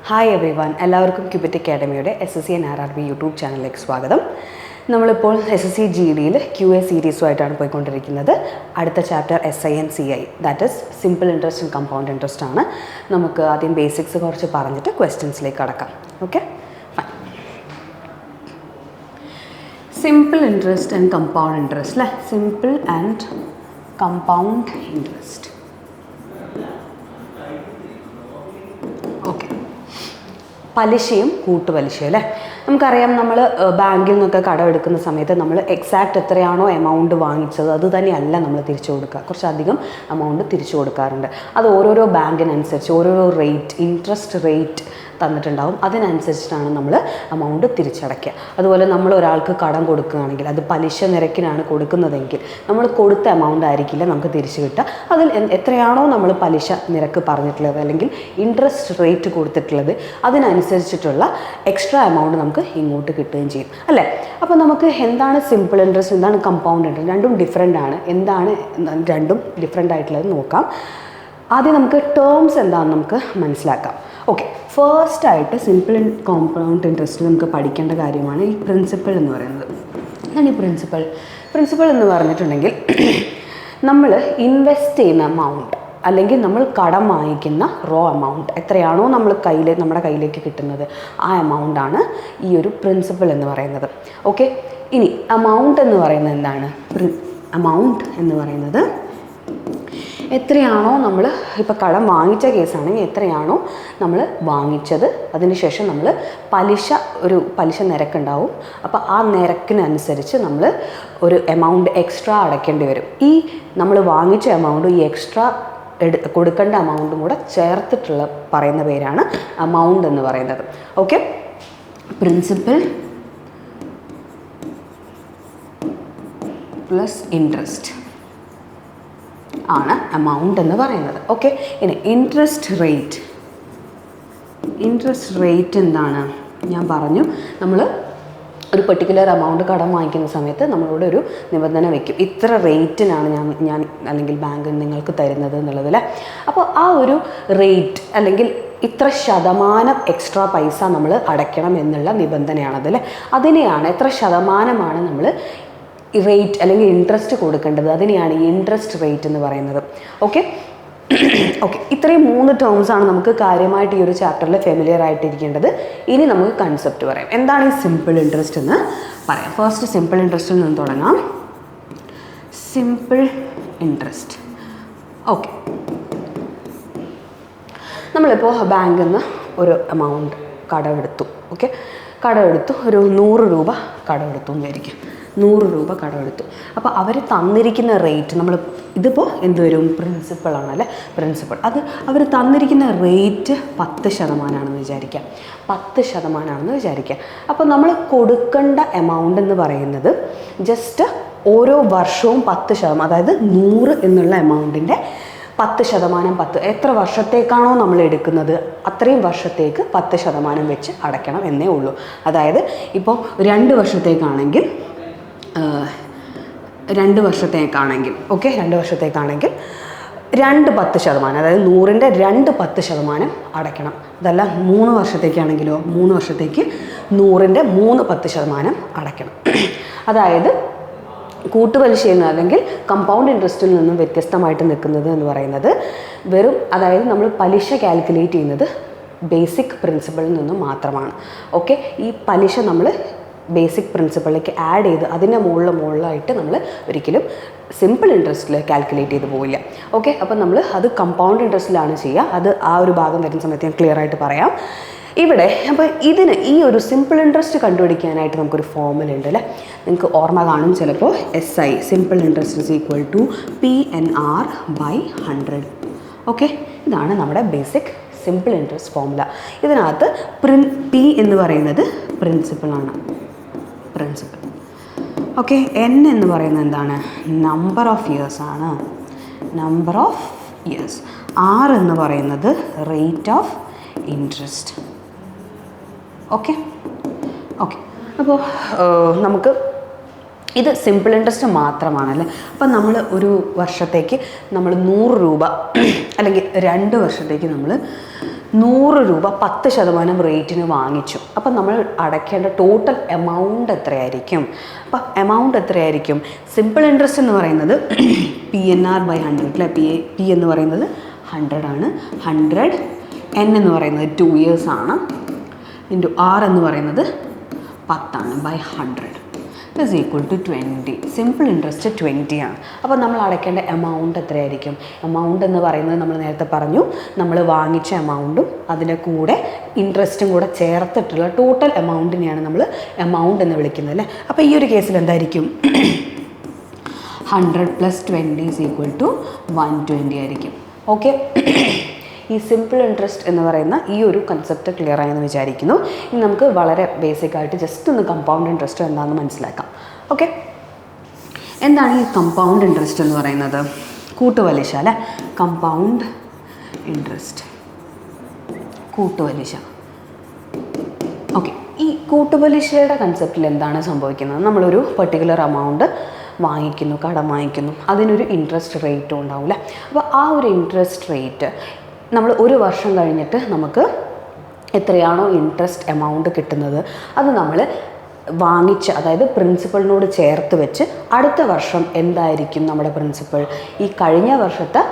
Hi everyone, എല്ലാവർക്കും Qubit അക്കാഡമിയുടെ SSC and RRB YouTube ചാനലിലേക്ക് സ്വാഗതം. നമ്മളിപ്പോൾ SSC GDയിൽ QA സീരീസുമായിട്ടാണ് പോയിക്കൊണ്ടിരിക്കുന്നത്. അടുത്ത chapter SINCI, that is simple interest and compound interest ആണ്. നമുക്ക് ആദ്യം ബേസിക്സ് കുറച്ച് പറഞ്ഞിട്ട് ക്വസ്റ്റ്യൻസിലേക്ക് കടക്കാം. Okay, fine. Simple interest and compound interest അല്ലേ? Simple and compound interest. Okay, പലിശയും കൂട്ടുപലിശയും അല്ലേ? നമുക്കറിയാം, നമ്മൾ ബാങ്കിൽ നിന്നൊക്കെ കടമെടുക്കുന്ന സമയത്ത് നമ്മൾ എക്സാക്റ്റ് എത്രയാണോ എമൗണ്ട് വാങ്ങിച്ചത് അത് തന്നെയല്ല നമ്മൾ തിരിച്ചു കൊടുക്കുക. കുറച്ചധികം എമൗണ്ട് തിരിച്ചു കൊടുക്കാറുണ്ട്. അത് ഓരോരോ ബാങ്കിനനുസരിച്ച് ഓരോരോ റേറ്റ്, ഇൻട്രസ്റ്റ് റേറ്റ് തന്നിട്ടുണ്ടാവും. അതിനനുസരിച്ചിട്ടാണ് നമ്മൾ എമൗണ്ട് തിരിച്ചടയ്ക്കുക. അതുപോലെ നമ്മൾ ഒരാൾക്ക് കടം കൊടുക്കുകയാണെങ്കിൽ അത് പലിശ നിരക്കിനാണ് കൊടുക്കുന്നതെങ്കിൽ നമ്മൾ കൊടുത്ത എമൗണ്ട് ആയിരിക്കില്ല നമുക്ക് തിരിച്ചു കിട്ടുക. അതിൽ എത്രയാണോ നമ്മൾ പലിശ നിരക്ക് പറഞ്ഞിട്ടുള്ളത് അല്ലെങ്കിൽ ഇൻട്രസ്റ്റ് റേറ്റ് കൊടുത്തിട്ടുള്ളത് അതിനനുസരിച്ചിട്ടുള്ള എക്സ്ട്രാ എമൗണ്ട് നമുക്ക് ഇങ്ങോട്ട് കിട്ടുകയും ചെയ്യും അല്ലേ? അപ്പോൾ നമുക്ക് എന്താണ് സിമ്പിൾ ഇൻട്രസ്റ്റ്, എന്താണ് കമ്പൗണ്ട് ഇൻട്രസ്റ്റ്, രണ്ടും ഡിഫറെൻ്റ് ആണ്. എന്താണ് രണ്ടും ഡിഫറെൻ്റ് ആയിട്ടുള്ളത് നോക്കാം. ആദ്യം നമുക്ക് ടേംസ് എന്താണെന്ന് നമുക്ക് മനസ്സിലാക്കാം. ഓക്കെ, ഫസ്റ്റ് ആയിട്ട് സിമ്പിൾ ആൻഡ് കോമ്പൗണ്ട് ഇൻട്രസ്റ്റ് നമുക്ക് പഠിക്കേണ്ട കാര്യമാണ് ഈ പ്രിൻസിപ്പിൾ എന്ന് പറയുന്നത്. എന്താണ് ഈ പ്രിൻസിപ്പിൾ എന്ന് പറഞ്ഞിട്ടുണ്ടെങ്കിൽ നമ്മൾ ഇൻവെസ്റ്റ് ചെയ്യുന്ന എമൗണ്ട് അല്ലെങ്കിൽ നമ്മൾ കടം വാങ്ങിക്കുന്ന റോ എമൗണ്ട് എത്രയാണോ നമ്മുടെ കയ്യിലേക്ക് കിട്ടുന്നത് ആ എമൗണ്ടാണ് ഈ ഒരു പ്രിൻസിപ്പിൾ എന്ന് പറയുന്നത്. ഓക്കെ, ഇനി എമൗണ്ട് എന്ന് പറയുന്നത് എന്താണ്? എമൗണ്ട് എന്ന് പറയുന്നത് എത്രയാണോ നമ്മൾ ഇപ്പോൾ കടം വാങ്ങിച്ച കേസാണെങ്കിൽ എത്രയാണോ നമ്മൾ വാങ്ങിച്ചത് അതിനുശേഷം നമ്മൾ പലിശ നിരക്കുണ്ടാവും. അപ്പോൾ ആ നിരക്കിനനുസരിച്ച് നമ്മൾ ഒരു എമൗണ്ട് എക്സ്ട്രാ അടയ്ക്കേണ്ടി വരും. ഈ നമ്മൾ വാങ്ങിച്ച എമൗണ്ട് ഈ എക്സ്ട്രാ കൊടുക്കേണ്ട എമൗണ്ടും കൂടെ ചേർത്തിട്ടുള്ള പറയുന്ന പേരാണ് എമൗണ്ട് എന്ന് പറയുന്നത്. ഓക്കെ, പ്രിൻസിപ്പൽ പ്ലസ് ഇൻട്രസ്റ്റ് ആണ് എമൗണ്ട് എന്ന് പറയുന്നത്. ഓക്കെ, ഇനി ഇൻട്രസ്റ്റ് റേറ്റ് എന്താണ്? ഞാൻ പറഞ്ഞു, നമ്മൾ ഒരു പെർട്ടിക്കുലർ എമൗണ്ട് കടം വാങ്ങിക്കുന്ന സമയത്ത് നമ്മളോട് ഒരു നിബന്ധന വയ്ക്കും, ഇത്ര റേറ്റിനാണ് ഞാൻ അല്ലെങ്കിൽ ബാങ്ക് നിങ്ങൾക്ക് തരുന്നത് എന്നുള്ളതല്ലേ. അപ്പോൾ ആ ഒരു റേറ്റ് അല്ലെങ്കിൽ ഇത്ര ശതമാനം എക്സ്ട്രാ പൈസ നമ്മൾ അടയ്ക്കണം എന്നുള്ള നിബന്ധനയാണതല്ലേ. അതിനെയാണ് എത്ര ശതമാനമാണ് നമ്മൾ റേറ്റ് അല്ലെങ്കിൽ ഇൻട്രസ്റ്റ് കൊടുക്കേണ്ടത്, അതിനെയാണ് ഇൻട്രസ്റ്റ് റേറ്റ് എന്ന് പറയുന്നത്. ഓക്കെ, ഇത്രയും 3 ടേംസാണ് നമുക്ക് കാര്യമായിട്ട് ഈ ഒരു ചാപ്റ്ററിൽ ഫെമിലിയർ ആയിട്ടിരിക്കേണ്ടത്. ഇനി നമുക്ക് കൺസെപ്റ്റ് പറയാം. എന്താണ് ഈ സിമ്പിൾ ഇൻട്രസ്റ്റ് എന്ന് പറയാം. ഫസ്റ്റ് സിമ്പിൾ ഇൻട്രസ്റ്റിൽ നിന്ന് തുടങ്ങാം. Simple interest. ഓക്കെ, നമ്മളിപ്പോൾ ബാങ്കിൽ നിന്ന് ഒരു എമൗണ്ട് കടമെടുത്തു. ഓക്കെ, ഒരു 100 രൂപ കടമെടുത്തു എന്ന് വിചാരിക്കാം. 100 രൂപ കടമെടുത്തു. അപ്പോൾ അവർ തന്നിരിക്കുന്ന റേറ്റ് ഇതിപ്പോൾ എന്ത് വരും? പ്രിൻസിപ്പളാണല്ലേ, പ്രിൻസിപ്പൾ. അത് അവർ തന്നിരിക്കുന്ന റേറ്റ് 10% വിചാരിക്കാം. 10% വിചാരിക്കാം. അപ്പോൾ നമ്മൾ കൊടുക്കേണ്ട എമൗണ്ട് എന്ന് പറയുന്നത് ജസ്റ്റ് ഓരോ വർഷവും 10%, അതായത് 100 എന്നുള്ള എമൗണ്ടിൻ്റെ 10%, എത്ര വർഷത്തേക്കാണോ നമ്മൾ എടുക്കുന്നത് അത്രയും വർഷത്തേക്ക് 10% വെച്ച് അടയ്ക്കണം എന്നേ ഉള്ളൂ. അതായത് ഇപ്പോൾ 2 വർഷത്തേക്കാണെങ്കിൽ ഓക്കെ, 2 വർഷത്തേക്കാണെങ്കിൽ 10%, അതായത് 100ൻ്റെ 10% അടയ്ക്കണം. അതല്ല 3 വർഷത്തേക്കാണെങ്കിലോ 3 വർഷത്തേക്ക് 100ൻ്റെ 10% അടയ്ക്കണം. അതായത് കൂട്ടുപലിശയിൽ നിന്ന് അല്ലെങ്കിൽ കമ്പൗണ്ട് ഇൻട്രസ്റ്റിൽ നിന്നും വ്യത്യസ്തമായിട്ട് നിൽക്കുന്നത് എന്ന് പറയുന്നത് അതായത് നമ്മൾ പലിശ കാൽക്കുലേറ്റ് ചെയ്യുന്നത് ബേസിക് പ്രിൻസിപ്പിളിൽ നിന്നും മാത്രമാണ്. ഓക്കെ, ഈ പലിശ നമ്മൾ ബേസിക് പ്രിൻസിപ്പിളിലേക്ക് ആഡ് ചെയ്ത് അതിൻ്റെ മുകളിലായിട്ട് നമ്മൾ ഒരിക്കലും സിമ്പിൾ ഇൻട്രസ്റ്റിൽ കാൽക്കുലേറ്റ് ചെയ്ത് പോവില്ല. ഓക്കെ, അപ്പം നമ്മൾ അത് കമ്പൗണ്ട് ഇൻട്രസ്റ്റിലാണ് ചെയ്യുക. അത് ആ ഒരു ഭാഗം വരുന്ന സമയത്ത് ഞാൻ ക്ലിയർ ആയിട്ട് പറയാം. ഇവിടെ അപ്പോൾ ഈ ഒരു സിമ്പിൾ ഇൻട്രസ്റ്റ് കണ്ടുപിടിക്കാനായിട്ട് നമുക്കൊരു ഫോർമുല ഉണ്ട് അല്ലേ? നിങ്ങൾക്ക് ഓർമ്മ കാണും ചിലപ്പോൾ. SI, simple interest is equal to PNR/100. Okay, ഇതാണ് നമ്മുടെ ബേസിക് സിമ്പിൾ ഇൻട്രസ്റ്റ് ഫോർമുല. ഇതിനകത്ത് P എന്ന് പറയുന്നത് പ്രിൻസിപ്പിളാണ്. ഓക്കെ, N എന്ന് പറയുന്നത് എന്താണ്? നമ്പർ ഓഫ് ഇയേഴ്സ് ആണ്. R എന്ന് പറയുന്നത് റേറ്റ് ഓഫ് ഇൻട്രസ്റ്റ്. ഓക്കെ, അപ്പോൾ നമുക്ക് ഇത് സിമ്പിൾ ഇൻട്രസ്റ്റ് മാത്രമാണല്ലേ. അപ്പം നമ്മൾ ഒരു വർഷത്തേക്ക് 100 രൂപ അല്ലെങ്കിൽ 2 വർഷത്തേക്ക് നമ്മൾ 100 രൂപ 10% റേറ്റിന് വാങ്ങിച്ചു. അപ്പം നമ്മൾ അടയ്ക്കേണ്ട ടോട്ടൽ എമൗണ്ട് എത്രയായിരിക്കും? അപ്പം എമൗണ്ട് എത്രയായിരിക്കും? സിമ്പിൾ ഇൻട്രസ്റ്റ് എന്ന് പറയുന്നത് PNR/100 അല്ലേ? പി എന്ന് പറയുന്നത് 100 ആണ്. 100 N എന്ന് പറയുന്നത് 2 years ആണ്. ഇൻറ്റു R എന്ന് പറയുന്നത് 10 ആണ് by 100 is equal to 20. Simple interest 20 ആണ്. അപ്പോൾ നമ്മൾ അടയ്ക്കേണ്ട എമൗണ്ട് എത്രയായിരിക്കും? എമൗണ്ട് എന്ന് പറയുന്നത് നമ്മൾ നേരത്തെ പറഞ്ഞു, നമ്മൾ വാങ്ങിച്ച എമൗണ്ടും അതിൻ്റെ കൂടെ ഇൻട്രസ്റ്റും കൂടെ ചേർത്തിട്ടുള്ള ടോട്ടൽ എമൗണ്ടിനെയാണ് നമ്മൾ എമൗണ്ട് എന്ന് വിളിക്കുന്നത് അല്ലേ? അപ്പോൾ ഈ ഒരു കേസിൽ എന്തായിരിക്കും? 100 + 20 ഈസ് ഈക്വൽ ടു 120 ആയിരിക്കും. ഓക്കെ, ഈ സിമ്പിൾ ഇൻട്രസ്റ്റ് എന്ന് പറയുന്ന ഈ ഒരു കൺസെപ്റ്റ് ക്ലിയർ ആയെന്ന് വിചാരിക്കുന്നു. ഇനി നമുക്ക് വളരെ ബേസിക്കായിട്ട് ജസ്റ്റ് ഒന്ന് കമ്പൗണ്ട് ഇൻട്രസ്റ്റ് എന്താണെന്ന് മനസ്സിലാക്കാം. ഓക്കെ, എന്താണ് ഈ കമ്പൗണ്ട് ഇൻട്രസ്റ്റ് എന്ന് പറയുന്നത്? കൂട്ടുപലിശ അല്ലേ? Compound interest, കൂട്ടുപലിശ. ഓക്കെ, ഈ കൂട്ടുപലിശയുടെ കൺസെപ്റ്റിൽ എന്താണ് സംഭവിക്കുന്നത്? നമ്മളൊരു പെർട്ടിക്കുലർ എമൗണ്ട് വാങ്ങിക്കുന്നു, കടം വാങ്ങിക്കുന്നു, അതിനൊരു ഇൻട്രസ്റ്റ് റേറ്റും ഉണ്ടാവില്ല. അപ്പോൾ ആ ഒരു ഇൻട്രസ്റ്റ് റേറ്റ് നമ്മൾ ഒരു വർഷം കഴിഞ്ഞിട്ട് നമുക്ക് എത്രയാണോ ഇൻട്രസ്റ്റ് എമൗണ്ട് കിട്ടുന്നത് അത് നമ്മൾ വാങ്ങിച്ച്, അതായത് പ്രിൻസിപ്പളിനോട് ചേർത്ത് വെച്ച് അടുത്ത വർഷം എന്തായിരിക്കും നമ്മുടെ പ്രിൻസിപ്പൾ? ഈ കഴിഞ്ഞ വർഷത്തെ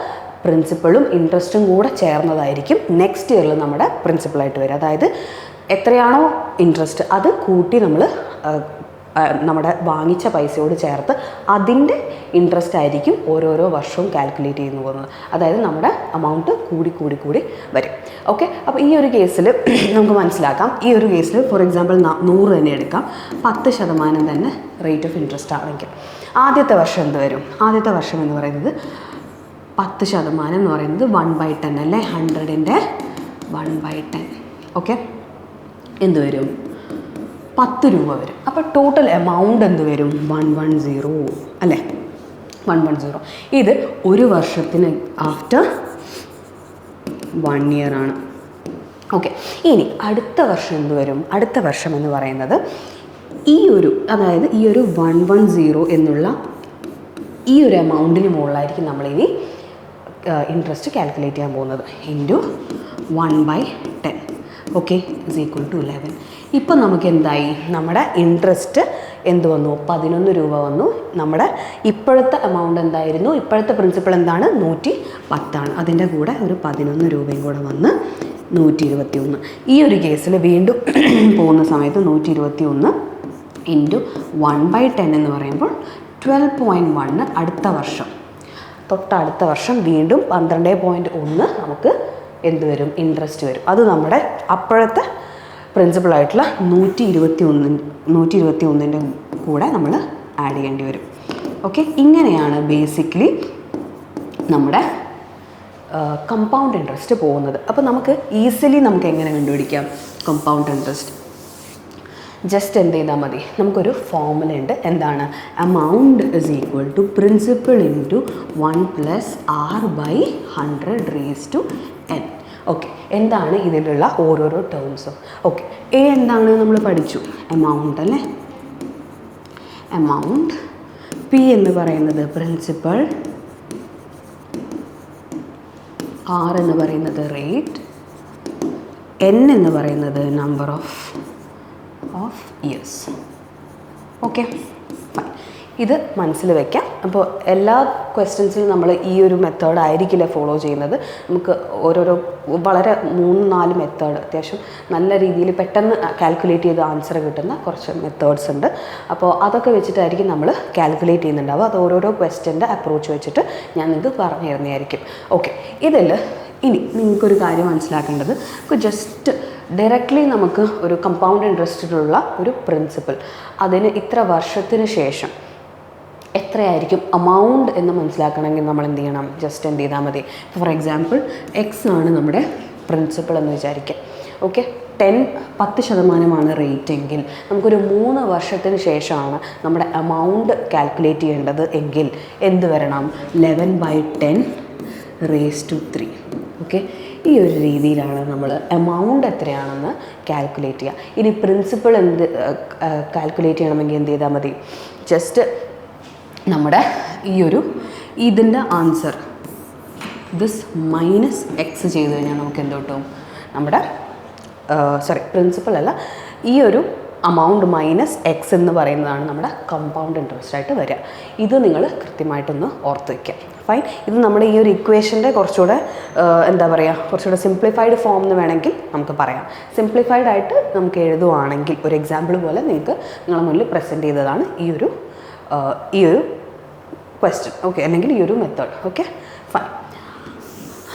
പ്രിൻസിപ്പളും ഇൻട്രസ്റ്റും കൂടെ ചേർന്നതായിരിക്കും നെക്സ്റ്റ് ഇയറിൽ നമ്മുടെ പ്രിൻസിപ്പളായിട്ട് വരിക. അതായത് എത്രയാണോ ഇൻട്രസ്റ്റ് അത് കൂട്ടി നമ്മൾ നമ്മുടെ വാങ്ങിച്ച പൈസയോട് ചേർത്ത് അതിൻ്റെ ഇൻട്രസ്റ്റ് ആയിരിക്കും ഓരോരോ വർഷവും കാൽക്കുലേറ്റ് ചെയ്യുന്നു പോകുന്നത്. അതായത് നമ്മുടെ എമൗണ്ട് കൂടി വരും. ഓക്കെ, അപ്പോൾ ഈ ഒരു കേസിൽ നമുക്ക് മനസ്സിലാക്കാം. ഈ ഒരു കേസിൽ ഫോർ എക്സാമ്പിൾ 100 തന്നെ എടുക്കാം. 10% തന്നെ റേറ്റ് ഓഫ് ഇൻട്രസ്റ്റ് ആണെങ്കിൽ ആദ്യത്തെ വർഷം എന്ത് വരും? ആദ്യത്തെ വർഷം എന്ന് പറയുന്നത് 10% എന്ന് പറയുന്നത് 1/10 അല്ലേ? 100ൻ്റെ 1/10. ഓക്കെ, എന്ത് വരും? 10 രൂപ വരും. അപ്പോൾ ടോട്ടൽ എമൗണ്ട് എന്ത് വരും? 110 അല്ലേ? 110. ഇത് ഒരു വർഷത്തിന് ആഫ്റ്റർ 1 year ആണ്. ഓക്കെ, ഇനി അടുത്ത വർഷം എന്ത് വരും? അടുത്ത വർഷം എന്ന് പറയുന്നത് അതായത് ഈ ഒരു 110 എന്നുള്ള ഈ ഒരു എമൗണ്ടിന് മുകളിലായിരിക്കും നമ്മളിനി ഇൻട്രസ്റ്റ് കാൽക്കുലേറ്റ് ചെയ്യാൻ പോകുന്നത്. Into 1/10. Okay, is equal to 11. ഇപ്പം നമുക്ക് എന്തായി? നമ്മുടെ ഇൻട്രസ്റ്റ് എന്ത് വന്നു? 11 രൂപ വന്നു. നമ്മുടെ ഇപ്പോഴത്തെ എമൗണ്ട് എന്തായിരുന്നു? ഇപ്പോഴത്തെ പ്രിൻസിപ്പൾ എന്താണ്? 110 ആണ്. അതിൻ്റെ കൂടെ ഒരു 11 രൂപയും കൂടെ വന്ന് 121. ഈ ഒരു കേസിൽ വീണ്ടും പോകുന്ന സമയത്ത് 121 ഇൻറ്റു 1/10 എന്ന് പറയുമ്പോൾ 12.1. അടുത്ത വർഷം, തൊട്ടടുത്ത വർഷം വീണ്ടും 12.1 നമുക്ക് എന്ത് വരും? ഇൻട്രസ്റ്റ് വരും. അത് നമ്മുടെ അപ്പോഴത്തെ പ്രിൻസിപ്പളായിട്ടുള്ള 121ൻ്റെ കൂടെ നമ്മൾ ആഡ് ചെയ്യേണ്ടി വരും. ഓക്കെ, ഇങ്ങനെയാണ് ബേസിക്കലി നമ്മുടെ കമ്പൗണ്ട് ഇൻട്രസ്റ്റ് പോകുന്നത്. അപ്പോൾ നമുക്ക് ഈസിലി നമുക്ക് എങ്ങനെ കണ്ടുപിടിക്കാം കമ്പൗണ്ട് ഇൻട്രസ്റ്റ്? ജസ്റ്റ് എന്ത് ചെയ്താൽ മതി? നമുക്കൊരു ഫോർമുല ഉണ്ട്. എന്താണ്? Amount is equal to principal into 1 + R/100 okay, എന്താണ് ഇതിലുള്ള ഓരോരോ ടേംസും? ഓക്കെ, എന്താണ് നമ്മൾ പഠിച്ചു? എമൗണ്ട് അല്ലേ? എമൗണ്ട്. പി എന്ന് പറയുന്നത് പ്രിൻസിപ്പൾ, ആർ എന്ന് പറയുന്നത് റേറ്റ്, എൻ എന്ന് പറയുന്നത് നമ്പർ ഓഫ് ഇയേഴ്സ്. ഓക്കെ, ഇത് മനസ്സിൽ വയ്ക്കാം. അപ്പോൾ എല്ലാ ക്വസ്റ്റ്യൻസിലും നമ്മൾ ഈ ഒരു മെത്തേഡ് ആയിരിക്കില്ല ഫോളോ ചെയ്യുന്നത്. നമുക്ക് ഓരോരോ വളരെ 3-4 മെത്തേഡ് അത്യാവശ്യം നല്ല രീതിയിൽ പെട്ടെന്ന് കാൽക്കുലേറ്റ് ചെയ്ത് ആൻസർ കിട്ടുന്ന കുറച്ച് മെത്തേഡ്സ് ഉണ്ട്. അപ്പോൾ അതൊക്കെ വെച്ചിട്ടായിരിക്കും നമ്മൾ കാൽക്കുലേറ്റ് ചെയ്യുന്നുണ്ടാവുക. അത് ഓരോരോ ക്വസ്റ്റ്യൻ്റെ അപ്രോച്ച് വെച്ചിട്ട് ഞാൻ നിങ്ങൾക്ക് പറഞ്ഞു തരുന്നതായിരിക്കും. ഓക്കെ, ഇതിൽ ഇനി നിങ്ങൾക്കൊരു കാര്യം മനസ്സിലാക്കേണ്ടത്, ജസ്റ്റ് ഡയറക്റ്റ്ലി നമുക്ക് ഒരു കമ്പൗണ്ട് ഇൻട്രസ്റ്റിലുള്ള ഒരു പ്രിൻസിപ്പൽ, അതിന് ഇത്ര വർഷത്തിന് ശേഷം എത്രയായിരിക്കും എമൗണ്ട് എന്ന് മനസ്സിലാക്കണമെങ്കിൽ നമ്മൾ എന്ത് ചെയ്യണം? ജസ്റ്റ് എന്ത് ചെയ്താൽ മതി? ഫോർ എക്സാമ്പിൾ ആണ് നമ്മുടെ പ്രിൻസിപ്പൾ എന്ന് വിചാരിക്കുക. ഓക്കെ, 10% റേറ്റ് എങ്കിൽ നമുക്കൊരു 3 വർഷത്തിന് ശേഷമാണ് നമ്മുടെ എമൗണ്ട് കാൽക്കുലേറ്റ് ചെയ്യേണ്ടത് എങ്കിൽ എന്ത് വരണം? 11/10⁻3. ഓക്കെ, ഈ ഒരു രീതിയിലാണ് നമ്മൾ എമൗണ്ട് എത്രയാണെന്ന് കാൽക്കുലേറ്റ് ചെയ്യുക. ഇനി പ്രിൻസിപ്പൾ കാൽക്കുലേറ്റ് ചെയ്യണമെങ്കിൽ എന്ത് ചെയ്താൽ മതി? ജസ്റ്റ് നമ്മുടെ ഇതിൻ്റെ ആൻസർ ദിസ് -x ചെയ്ത് കഴിഞ്ഞാൽ നമുക്ക് എന്ത് കിട്ടും? നമ്മുടെ പ്രിൻസിപ്പൽ അല്ല, ഈ ഒരു amount മൈനസ് എക്സ് എന്ന് പറയുന്നതാണ് നമ്മുടെ കമ്പൗണ്ട് ഇൻട്രസ്റ്റ് ആയിട്ട് വരിക. ഇത് നിങ്ങൾ കൃത്യമായിട്ടൊന്ന് ഓർത്ത് വയ്ക്കുക. ഫൈൻ. ഇത് നമ്മുടെ ഈ ഒരു ഇക്വേഷൻ്റെ കുറച്ചുകൂടെ എന്താ പറയുക, കുറച്ചുകൂടെ സിംപ്ലിഫൈഡ് ഫോം എന്ന് വേണമെങ്കിൽ നമുക്ക് പറയാം. സിംപ്ലിഫൈഡ് ആയിട്ട് നമുക്ക് എഴുതുവാണെങ്കിൽ ഒരു എക്സാമ്പിൾ പോലെ നിങ്ങൾക്ക് നിങ്ങളുടെ മുന്നിൽ പ്രസൻറ്റ് ചെയ്തതാണ് ഈ ഒരു ക്വസ്റ്റ്യൻ. ഓക്കെ, അല്ലെങ്കിൽ ഈ ഒരു മെത്തേഡ്. Okay, fine.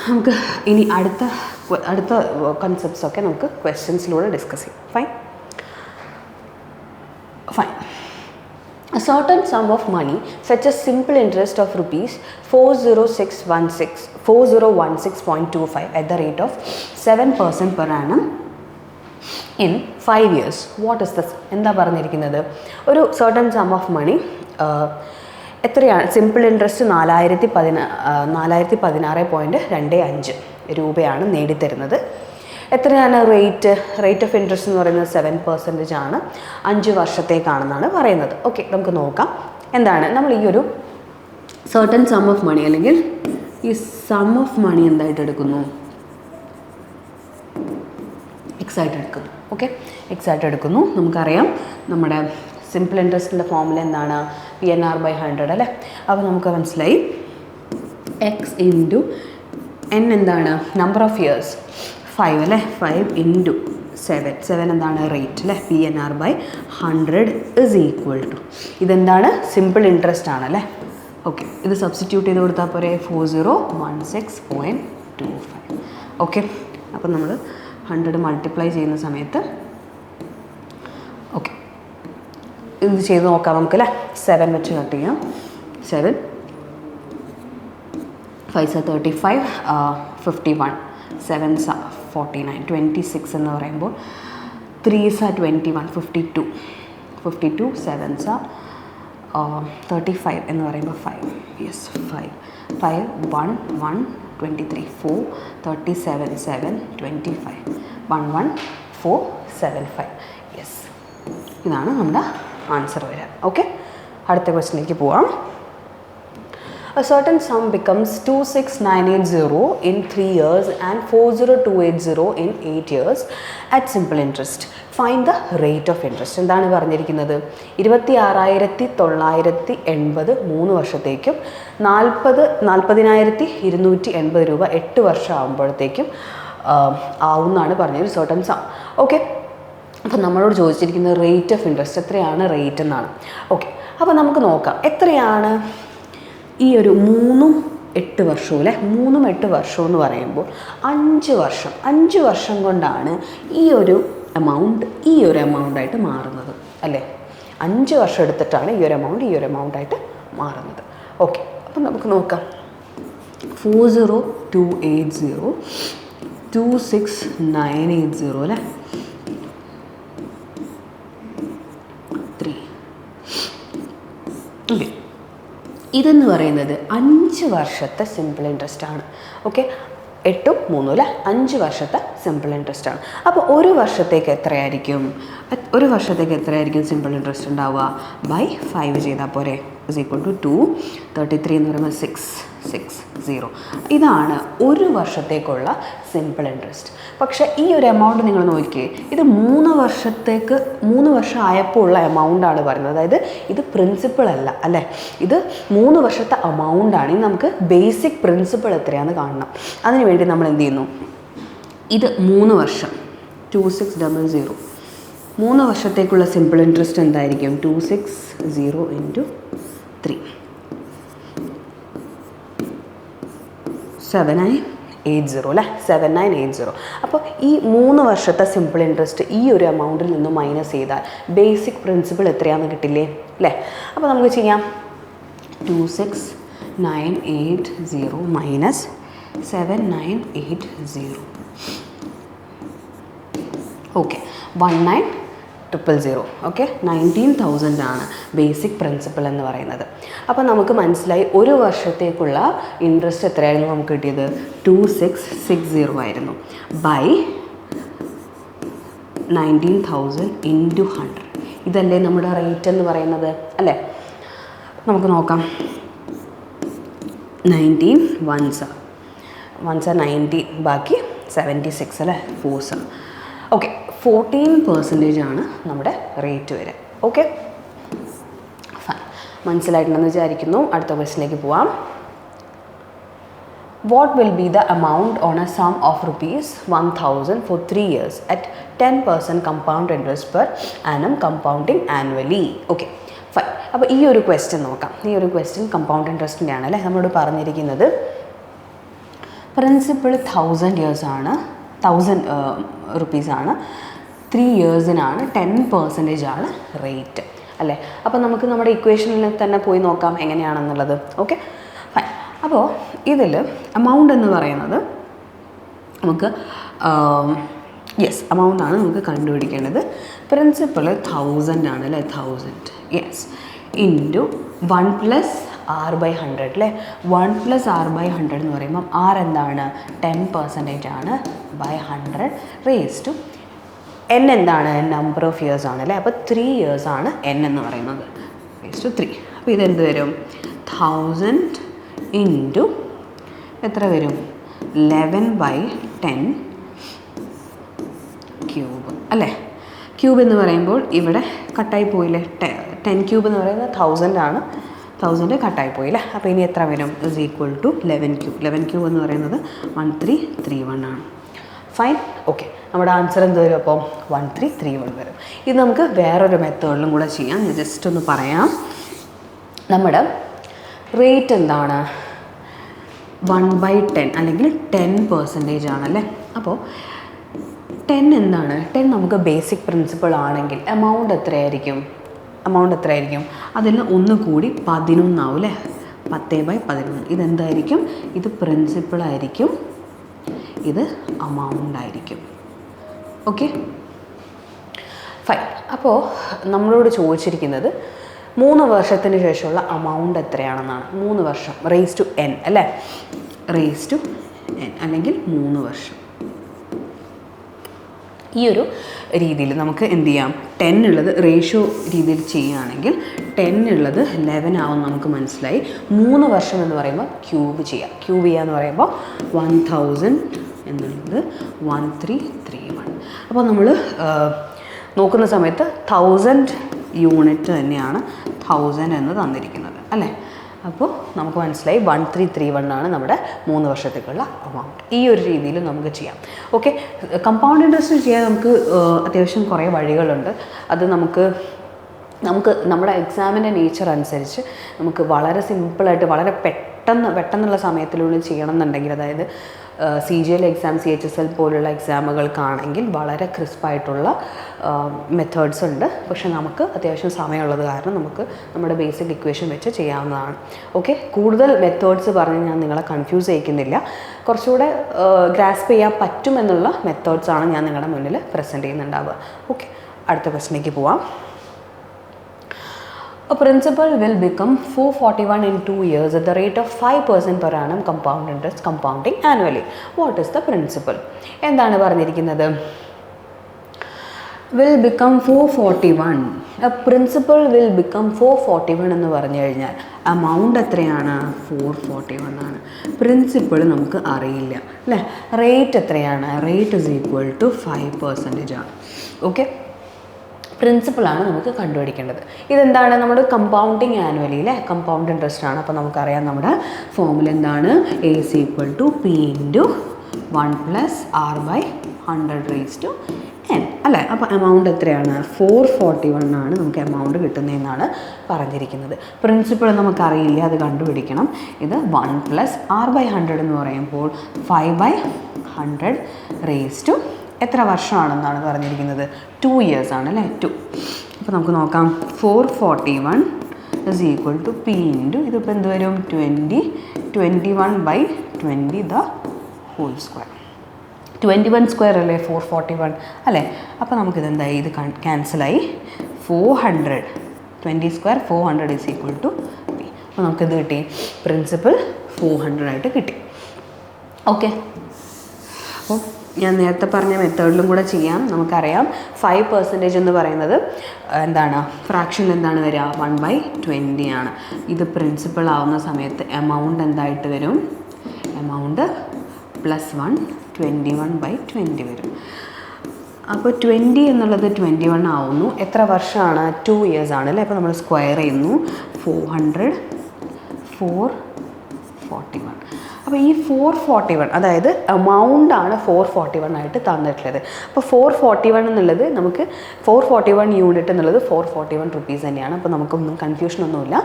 നമുക്ക് ഇനി അടുത്ത കൺസെപ്റ്റ്സ് ഒക്കെ നമുക്ക് ക്വസ്റ്റ്യൻസിലൂടെ ഡിസ്കസ് ചെയ്യാം. Fine. A certain sum of money, such as simple interest of rupees 4016.25 at the rate of 7% per annum in 5 years. What is this? എന്താ പറഞ്ഞിരിക്കുന്നത്? ഒരു certain sum of money എത്രയാണ്? സിമ്പിൾ ഇൻട്രസ്റ്റ് 4016.25 രൂപയാണ് നേടിത്തരുന്നത്. എത്രയാണ് rate of interest എന്ന് പറയുന്നത്? 7% ആണ്. 5 വർഷത്തേക്കാണെന്നാണ് പറയുന്നത്. ഓക്കെ, നമുക്ക് നോക്കാം എന്താണ് നമ്മൾ ഈ ഒരു സർട്ടൻ സം ഓഫ് മണി അല്ലെങ്കിൽ ഈ സം ഓഫ് മണി എന്തായിട്ട് എടുക്കുന്നു? എക്സ് ആയിട്ട് എടുക്കുന്നു. ഓക്കെ, എക്സ് ആയിട്ട് എടുക്കുന്നു. നമുക്കറിയാം നമ്മുടെ സിമ്പിൾ ഇൻട്രസ്റ്റിൻ്റെ ഫോമുല എന്താണ്? PNR/100 അല്ലേ? അപ്പോൾ നമുക്ക് മനസ്സിലായി എക്സ് ഇൻറ്റു എൻ എന്താണ്? നമ്പർ ഓഫ് ഇയേഴ്സ് 5 അല്ലേ? 5 ഇൻറ്റു 7 എന്താണ്? റേറ്റ് അല്ലേ? PNR/100 ഇസ് ഈക്വൽ ടു ഇതെന്താണ്? സിമ്പിൾ ഇൻട്രസ്റ്റ് ആണല്ലേ? ഓക്കെ, ഇത് സബ്സ്റ്റിറ്റ്യൂട്ട് ചെയ്ത് കൊടുത്താൽ പോരെ? 4016.25. ഓക്കെ, അപ്പം നമ്മൾ 100 മൾട്ടിപ്ലൈ ചെയ്യുന്ന സമയത്ത് ഓക്കെ ഇത് ചെയ്ത് നോക്കാം നമുക്ക് അല്ലേ? 7 വെച്ച് കട്ട് ചെയ്യാം. 7 5 35 51 7 49 26 എന്ന് പറയുമ്പോൾ 3 21 52 7 35 എന്ന് പറയുമ്പോൾ 5 യെസ് 5 1 1 23 4 37 7 25 11475 യെസ്, ഇതാണ് നമ്മുടെ ആൻസർ വരിക. ഓക്കെ, അടുത്ത ക്വസ്റ്റിനിലേക്ക് പോവാം. A certain sum becomes 26980 in 3 years and 40280 in 8 years at simple interest. Find the rate of interest. എന്താണ് പറഞ്ഞിരിക്കുന്നത്? 26,980 3 വർഷത്തേക്കും 40,280 രൂപ 8 വർഷം ആകുമ്പോഴത്തേക്കും ആവുമെന്നാണ് പറഞ്ഞത് certain sum. ഓക്കെ, അപ്പോൾ നമ്മളോട് ചോദിച്ചിരിക്കുന്നത് റേറ്റ് ഓഫ് ഇൻട്രസ്റ്റ് എത്രയാണ് റേറ്റ് എന്നാണ്. ഓക്കെ, അപ്പോൾ നമുക്ക് നോക്കാം എത്രയാണ് ഈ ഒരു 3ഉം 8 വർഷവും അല്ലേ? 3ഉം 8 വർഷവും എന്ന് പറയുമ്പോൾ 5 വർഷം കൊണ്ടാണ് ഈ ഒരു എമൗണ്ട് ആയിട്ട് മാറുന്നത് അല്ലേ? 5 വർഷം എടുത്തിട്ടാണ് ഈ ഒരു എമൗണ്ട് ആയിട്ട് മാറുന്നത്. ഓക്കെ, അപ്പം നമുക്ക് നോക്കാം. 40280 26980 അല്ലേ? 3. ഓക്കെ, ഇതെന്ന് പറയുന്നത് 5 വർഷത്തെ സിമ്പിൾ ഇൻട്രസ്റ്റ് ആണ്. ഓക്കെ, 8ഉം 3ഉം അല്ലേ? 5 വർഷത്തെ സിമ്പിൾ ഇൻട്രസ്റ്റ് ആണ്. അപ്പോൾ ഒരു വർഷത്തേക്ക് എത്രയായിരിക്കും സിമ്പിൾ ഇൻട്രസ്റ്റ് ഉണ്ടാവുക? ബൈ 5 ചെയ്താൽ പോരെ? ഇസ് ഈക്വൽ ടു 233 എന്ന് പറയുമ്പോൾ 660. ഇതാണ് ഒരു വർഷത്തേക്കുള്ള സിമ്പിൾ ഇൻട്രസ്റ്റ്. പക്ഷേ ഈ ഒരു എമൗണ്ട് നിങ്ങൾ നോക്കിയേ, ഇത് 3 വർഷം ആയപ്പോൾ ഉള്ള എമൗണ്ടാണ് പറയുന്നത്. അതായത് ഇത് പ്രിൻസിപ്പിൾ അല്ല അല്ലേ? ഇത് 3 വർഷത്തെ എമൗണ്ടാണ്. ഇനി നമുക്ക് ബേസിക് പ്രിൻസിപ്പിൾ എത്രയാണെന്ന് കാണണം. അതിന് വേണ്ടി നമ്മൾ എന്ത് ചെയ്യുന്നു? ഇത് 3 വർഷം 2600 3 വർഷത്തേക്കുള്ള സിമ്പിൾ ഇൻട്രസ്റ്റ് എന്തായിരിക്കും? 260 ഇൻറ്റു 3 7980 അല്ലേ? 7980. അപ്പോൾ ഈ 3 വർഷത്തെ സിമ്പിൾ ഇൻട്രസ്റ്റ് ഈ ഒരു എമൗണ്ടിൽ നിന്ന് മൈനസ് ചെയ്താൽ ബേസിക് പ്രിൻസിപ്പിൾ എത്രയാണെന്ന് കിട്ടില്ലേ അല്ലേ? അപ്പോൾ നമുക്ക് ചെയ്യാം. 26980 മൈനസ് 7980. ഓക്കെ, 19,000. ഓക്കെ, 19,000 ആണ് ബേസിക് പ്രിൻസിപ്പിൾ എന്ന് പറയുന്നത്. അപ്പോൾ നമുക്ക് മനസ്സിലായി ഒരു വർഷത്തേക്കുള്ള ഇൻട്രസ്റ്റ് എത്രയായിരുന്നു നമുക്ക് കിട്ടിയത്? 2660 ആയിരുന്നു. By 19,000 into 100. ഇതല്ലേ നമ്മുടെ റേറ്റ് എന്ന് പറയുന്നത് അല്ലേ? നമുക്ക് നോക്കാം. 19 1s 19, ബാക്കി 76 അല്ലേ, ഫോഴ്സ്. ഓക്കെ, 14% ആണ് നമ്മുടെ റേറ്റ് വരെ. ഓക്കെ, ഫൈൻ, മനസ്സിലായിട്ടുണ്ടെന്ന് വിചാരിക്കുന്നു. അടുത്ത ക്വസ്റ്റിലേക്ക് പോവാം. What will be the amount on a sum of rupees 1000 for 3 years at 10% compound interest per annum compounding annually? Okay, fine. അപ്പോൾ ഈ ഒരു ക്വസ്റ്റ്യൻ നോക്കാം. ഈ ഒരു ക്വസ്റ്റ്യൻ കമ്പൗണ്ട് ഇൻട്രസ്റ്റിൻ്റെ ആണ് അല്ലേ. നമ്മളോട് പറഞ്ഞിരിക്കുന്നത് പ്രിൻസിപ്പിൾ 1000 years ആണ്, 1000 rupees ആണ്, 3 yearsനാണ് 10% ആണ് റേറ്റ് അല്ലേ. അപ്പോൾ നമുക്ക് നമ്മുടെ ഇക്വേഷനിൽ തന്നെ പോയി നോക്കാം എങ്ങനെയാണെന്നുള്ളത്. Okay, fine. അപ്പോൾ ഇതിൽ എമൗണ്ട് എന്ന് പറയുന്നത് നമുക്ക് എമൗണ്ടാണ് നമുക്ക് കണ്ടുപിടിക്കേണ്ടത്. പ്രിൻസിപ്പിൾ 1000 ആണ് അല്ലേ, 1000 ഇൻറ്റു 1 + r/100 അല്ലേ. 1 + r/100 എന്ന് പറയുമ്പം r എന്താണ്, 10% ആണ്, ബൈ 100 റേസ് ടു n എന്താണ്, നമ്പർ ഓഫ് ഇയേഴ്സ് ആണ് അല്ലേ. അപ്പോൾ 3 years ആണ് n എന്ന് പറയുന്നത്, റേസ് ടു 3. അപ്പോൾ ഇതെന്ത് വരും, 1000 ഇൻറ്റു എത്ര വരും, 11/10 ക്യൂബ് അല്ലേ. ക്യൂബ് എന്ന് പറയുമ്പോൾ ഇവിടെ കട്ടായി പോയില്ലേ, 10 ക്യൂബ് എന്ന് പറയുന്നത് 1000 ആണ്, 1000 കട്ടായി പോയില്ലേ. അപ്പോൾ ഇനി എത്ര വരും, is equal to 11 cube. 11 cube എന്ന് പറയുന്നത് 1331 ആണ്. ഫൈൻ. ഓക്കെ, നമ്മുടെ ആൻസർ എന്ത് വരും അപ്പോൾ, 1331 വരും. ഇത് നമുക്ക് വേറൊരു മെത്തേഡിലും കൂടെ ചെയ്യാം. ഞാൻ ജസ്റ്റ് ഒന്ന് പറയാം. നമ്മുടെ റേറ്റ് എന്താണ്, 1/10 അല്ലെങ്കിൽ 10% ആണല്ലേ. അപ്പോൾ 10 എന്താണ്, 10 നമുക്ക് ബേസിക് പ്രിൻസിപ്പിൾ ആണെങ്കിൽ എമൗണ്ട് എത്രയായിരിക്കും, അതിൽ ഒന്ന് കൂടി 11 ആവും അല്ലേ, 10/11. ഇതെന്തായിരിക്കും, ഇത് പ്രിൻസിപ്പിൾ ആയിരിക്കും, ഇത് അമൗണ്ട് ആയിരിക്കും. Okay, fine. അപ്പോൾ നമ്മളോട് ചോദിച്ചിരിക്കുന്നത് 3 വർഷത്തിന് ശേഷമുള്ള അമൗണ്ട് എത്രയാണെന്നാണ്. 3 വർഷം റേസ് ടു n അല്ലേ, റേസ് ടു n അല്ലെങ്കിൽ 3 വർഷം. ഈ ഒരു രീതിയിൽ നമുക്ക് എന്ത് ചെയ്യാം, 10 ഉള്ളത് റേഷ്യോ രീതിയിൽ ചെയ്യുകയാണെങ്കിൽ 10 ഉള്ളത് 11 ആവും നമുക്ക് മനസ്സിലായി. 3 വർഷം എന്ന് പറയുമ്പോൾ ക്യൂബ് ചെയ്യുക എന്ന് പറയുമ്പോൾ 1000 എന്നുള്ളത് 1331. അപ്പോൾ നമ്മൾ നോക്കുന്ന സമയത്ത് 1000 യൂണിറ്റ് തന്നെയാണ് 1000 എന്ന് തന്നിരിക്കുന്നത് അല്ലേ. അപ്പോൾ നമുക്ക് മനസ്സിലായി 1331 ആണ് നമ്മുടെ 3 വർഷത്തേക്കുള്ള അമൗണ്ട്. ഈ ഒരു രീതിയിൽ നമുക്ക് ചെയ്യാം. ഓക്കെ, കമ്പൗണ്ട് ഇൻട്രസ്റ്റ് ചെയ്യാൻ നമുക്ക് അത്യാവശ്യം കുറേ വഴികളുണ്ട്. അത് നമുക്ക് നമ്മുടെ എക്സാമിൻ്റെ നേച്ചർ അനുസരിച്ച് നമുക്ക് വളരെ സിമ്പിളായിട്ട് വളരെ പെട്ടെന്നുള്ള സമയത്തിനുള്ളിൽ ചെയ്യണം എന്നുണ്ടെങ്കിൽ, അതായത് CGL എക്സാം, CHSL പോലുള്ള എക്സാമുകൾക്കാണെങ്കിൽ വളരെ ക്രിസ്പായിട്ടുള്ള മെത്തേഡ്സ് ഉണ്ട്. പക്ഷെ നമുക്ക് അത്യാവശ്യം സമയമുള്ളത് കാരണം നമുക്ക് നമ്മുടെ ബേസിക് ഇക്വേഷൻ വെച്ച് ചെയ്യാവുന്നതാണ്. ഓക്കെ, കൂടുതൽ മെത്തേഡ്സ് പറഞ്ഞ് ഞാൻ നിങ്ങളെ കൺഫ്യൂസ് ചെയ്യിക്കുന്നില്ല. കുറച്ചുകൂടെ ഗ്രാസ്പ് ചെയ്യാൻ പറ്റുമെന്നുള്ള മെത്തേഡ്സാണ് ഞാൻ നിങ്ങളുടെ മുന്നിൽ പ്രസൻറ്റ് ചെയ്യുന്നുണ്ടാവുക. ഓക്കെ, അടുത്ത ക്വസ്റ്റിലേക്ക് പോവാം. A principal will become 441 in 2 years at the rate of 5% per annum compound interest compounding annually. What is the principal? എന്താണ് പറഞ്ഞിരിക്കുന്നത്? Will become 441. A principal will become 441 എന്ന് പറഞ്ഞു കഴിഞ്ഞാൽ അമൗണ്ട് എത്രയാണ്? 441 ആണ്. പ്രിൻസിപ്പൾ നമുക്ക് അറിയില്ല അല്ലേ. റേറ്റ് എത്രയാണ്? റേറ്റ് ഇസ് ഈക്വൽ ടു 5% ആണ്. ഓക്കെ, പ്രിൻസിപ്പിളാണ് നമുക്ക് കണ്ടുപിടിക്കേണ്ടത്. ഇതെന്താണ്? നമ്മുടെ കമ്പൗണ്ടിങ് ആനുവലി അല്ലേ, കമ്പൗണ്ട് ഇൻട്രസ്റ്റ് ആണ്. അപ്പോൾ നമുക്കറിയാം നമ്മുടെ ഫോർമുല എന്താണ്? A is equal to P into 1 plus R/100 raised to n അല്ലേ. അപ്പോൾ എമൗണ്ട് എത്രയാണ്? 441 ആണ് നമുക്ക് എമൗണ്ട് കിട്ടുന്നതെന്നാണ് പറഞ്ഞിരിക്കുന്നത്. പ്രിൻസിപ്പിൾ നമുക്കറിയില്ല, അത് കണ്ടുപിടിക്കണം. ഇത് 1 plus R/100 എന്ന് പറയുമ്പോൾ 5/100 raised to എത്ര വർഷമാണെന്നാണ് പറഞ്ഞിരിക്കുന്നത്? 2 years ആണ് അല്ലേ, 2. അപ്പോൾ നമുക്ക് നോക്കാം. 441 is equal to P into ഇതിപ്പോൾ എന്ത് വരും? 21/20 the whole square. 21 square അല്ലേ 441 അല്ലേ. അപ്പോൾ നമുക്കിതെന്തായി? ഇത് ക്യാൻസലായി. 400 20 square 400 is equal to P. അപ്പോൾ നമുക്കിത് കിട്ടി, പ്രിൻസിപ്പിൾ 400 ആയിട്ട് കിട്ടി. ഓക്കെ, അപ്പോൾ ഞാൻ നേരത്തെ പറഞ്ഞ മെത്തേഡിലും കൂടെ ചെയ്യാം. നമുക്കറിയാം 5% എന്ന് പറയുന്നത് എന്താണ്? ഫ്രാക്ഷനിൽ എന്താണ് വരിക? 1/20 ആണ്. ഇത് പ്രിൻസിപ്പൾ ആവുന്ന സമയത്ത് എമൗണ്ട് എന്തായിട്ട് വരും? എമൗണ്ട് +1 21/20 വരും. അപ്പോൾ 20 എന്നുള്ളത് 21 ആവുന്നു. എത്ര വർഷമാണ്? 2 ഇയേഴ്സ് ആണ് അല്ലേ. അപ്പോൾ നമ്മൾ സ്ക്വയർ ചെയ്യുന്നു. 400 441. അപ്പോൾ ഈ 441 അതായത് എമൗണ്ടാണ് 441 ആയിട്ട് തന്നിട്ടുള്ളത്. അപ്പോൾ 441 എന്നുള്ളത് നമുക്ക് 441 യൂണിറ്റ് എന്നുള്ളത് 441 റുപ്പീസ് തന്നെയാണ്. അപ്പോൾ നമുക്കൊന്നും കൺഫ്യൂഷനൊന്നുമില്ല.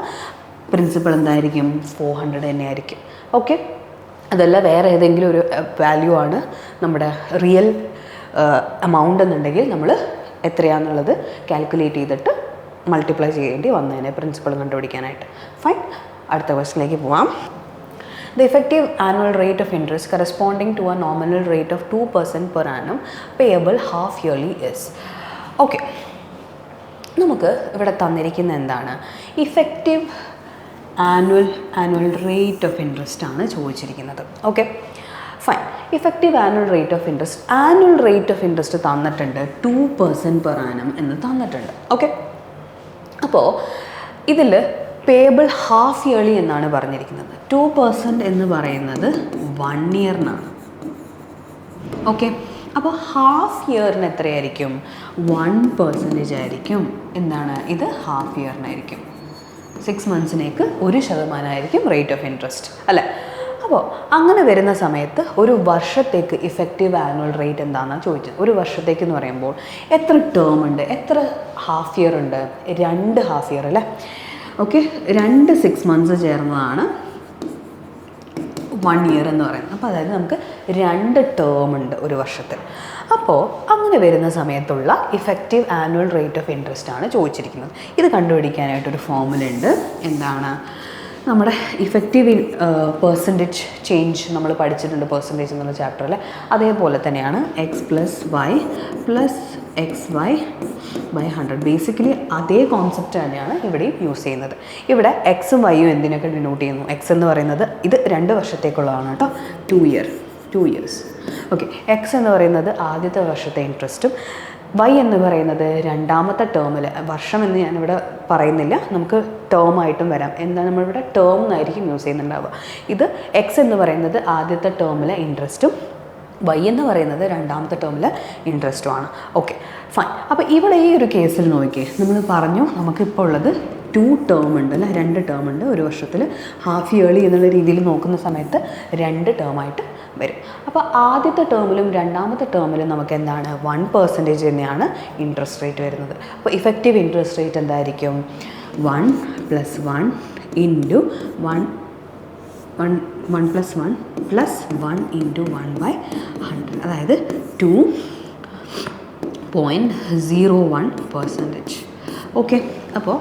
പ്രിൻസിപ്പൾ എന്തായിരിക്കും? 400 തന്നെയായിരിക്കും. ഓക്കെ, അതല്ല വേറെ ഏതെങ്കിലും ഒരു വാല്യൂ ആണ് നമ്മുടെ റിയൽ എമൗണ്ട് എന്നുണ്ടെങ്കിൽ നമ്മൾ എത്രയാണെന്നുള്ളത് കാൽക്കുലേറ്റ് ചെയ്തിട്ട് മൾട്ടിപ്ലൈ ചെയ്യേണ്ടി വന്നതിനെ പ്രിൻസിപ്പൾ കണ്ടുപിടിക്കാനായിട്ട്. ഫൈൻ, അടുത്ത ക്വസ്റ്റിനിലേക്ക് പോവാം. The effective annual rate of interest corresponding to a nominal rate of 2% per annum payable half yearly is. Okay, നമുക്ക് ഇവിടെ തന്നിരിക്കുന്ന എന്താണ്? Effective annual rate of interest ആണ് ചോദിച്ചിരിക്കുന്നത്. Okay fine. Effective annual rate of interest തന്നിട്ടുണ്ട്. 2% per annum എന്ന് തന്നിട്ടുണ്ട്. Okay, അപ്പോൾ ഇതിൽ പേബിൾ ഹാഫ് ഇയർലി എന്നാണ് പറഞ്ഞിരിക്കുന്നത്. 2% എന്ന് പറയുന്നത് 1 ഇയറിനാണ്. ഓക്കെ, അപ്പോൾ ഹാഫ് ഇയറിന് എത്രയായിരിക്കും? 1% ആയിരിക്കും. എന്താണ് ഇത്? ഹാഫ് ഇയറിനായിരിക്കും. 6 മന്ത്സിനേക്ക് 1% റേറ്റ് ഓഫ് ഇൻട്രസ്റ്റ് അല്ലേ. അപ്പോൾ അങ്ങനെ വരുന്ന സമയത്ത് ഒരു വർഷത്തേക്ക് ഇഫക്റ്റീവ് ആനുവൽ റേറ്റ് എന്താണെന്നാണ് ചോദിച്ചത്. ഒരു വർഷത്തേക്ക് എന്ന് പറയുമ്പോൾ എത്ര ടേം ഉണ്ട്? എത്ര ഹാഫ് ഇയർ ഉണ്ട്? 2 ഹാഫ് ഇയർ അല്ലേ. ഓക്കെ, 2 6 മന്ത്സ് ചേർന്നതാണ് 1 ഇയർ എന്ന് പറയുന്നത്. അപ്പോൾ അതായത് നമുക്ക് 2 ടേം ഉണ്ട് ഒരു വർഷത്തിൽ. അപ്പോൾ അങ്ങനെ വരുന്ന സമയത്തുള്ള effective annual rate of interest ആണ് ചോദിച്ചിരിക്കുന്നത്. ഇത് കണ്ടുപിടിക്കാനായിട്ടൊരു ഫോർമുല ഉണ്ട്. എന്താണ്? നമ്മുടെ ഇഫക്റ്റീവ് പെർസെൻറ്റേജ് ചേഞ്ച് നമ്മൾ പഠിച്ചിട്ടുണ്ട് പെർസെൻറ്റേജ് എന്നുള്ള ചാപ്റ്ററിൽ. അതേപോലെ തന്നെയാണ് x+y+xy/100. ബേസിക്കലി അതേ കോൺസെപ്റ്റ് തന്നെയാണ് ഇവിടെയും യൂസ് ചെയ്യുന്നത്. ഇവിടെ എക്സും വൈയും എന്തിനൊക്കെ ഡിനോട്ട് ചെയ്യുന്നു? എക്സ് എന്ന് പറയുന്നത് ഇത് 2 വർഷത്തേക്കുള്ളതാണ് കേട്ടോ, 2 ഇയേഴ്സ്. ഓക്കെ, എക്സ് എന്ന് പറയുന്നത് ആദ്യത്തെ വർഷത്തെ ഇൻട്രസ്റ്റും വൈ എന്ന് പറയുന്നത് രണ്ടാമത്തെ ടേമിൽ. വർഷം എന്ന് ഞാനിവിടെ പറയുന്നില്ല, നമുക്ക് ടേം ആയിട്ടും വരാം. എന്താണ് നമ്മളിവിടെ ടേം എന്നായിരിക്കും യൂസ് ചെയ്യുന്നുണ്ടാവുക. ഇത് എക്സ് എന്ന് പറയുന്നത് ആദ്യത്തെ ടേമിലെ ഇൻട്രസ്റ്റും വൈ എന്ന് പറയുന്നത് രണ്ടാമത്തെ ടേമിലെ ഇൻട്രസ്റ്റുമാണ്. Okay fine. അപ്പോൾ ഇവിടെ ഈ ഒരു കേസിൽ നോക്കിയേ, നമ്മൾ പറഞ്ഞു നമുക്കിപ്പോൾ ഉള്ളത് 2 ടേം ഉണ്ട് അല്ലേ, 2 ടേം ഉണ്ട് ഒരു വർഷത്തിൽ. ഹാഫ് ഇയർലി എന്നുള്ള രീതിയിൽ നോക്കുന്ന സമയത്ത് 2 ടേമായിട്ട് വരും. അപ്പോൾ ആദ്യത്തെ ടേമിലും രണ്ടാമത്തെ ടേമിലും നമുക്ക് എന്താണ്? 1% തന്നെയാണ് ഇൻട്രസ്റ്റ് റേറ്റ് വരുന്നത്. അപ്പോൾ ഇഫക്റ്റീവ് ഇൻട്രസ്റ്റ് റേറ്റ് എന്തായിരിക്കും? 1 + 1 × 1 + 1 + 1 × 1/100, അതായത് 2.01%. ഓക്കെ, അപ്പോൾ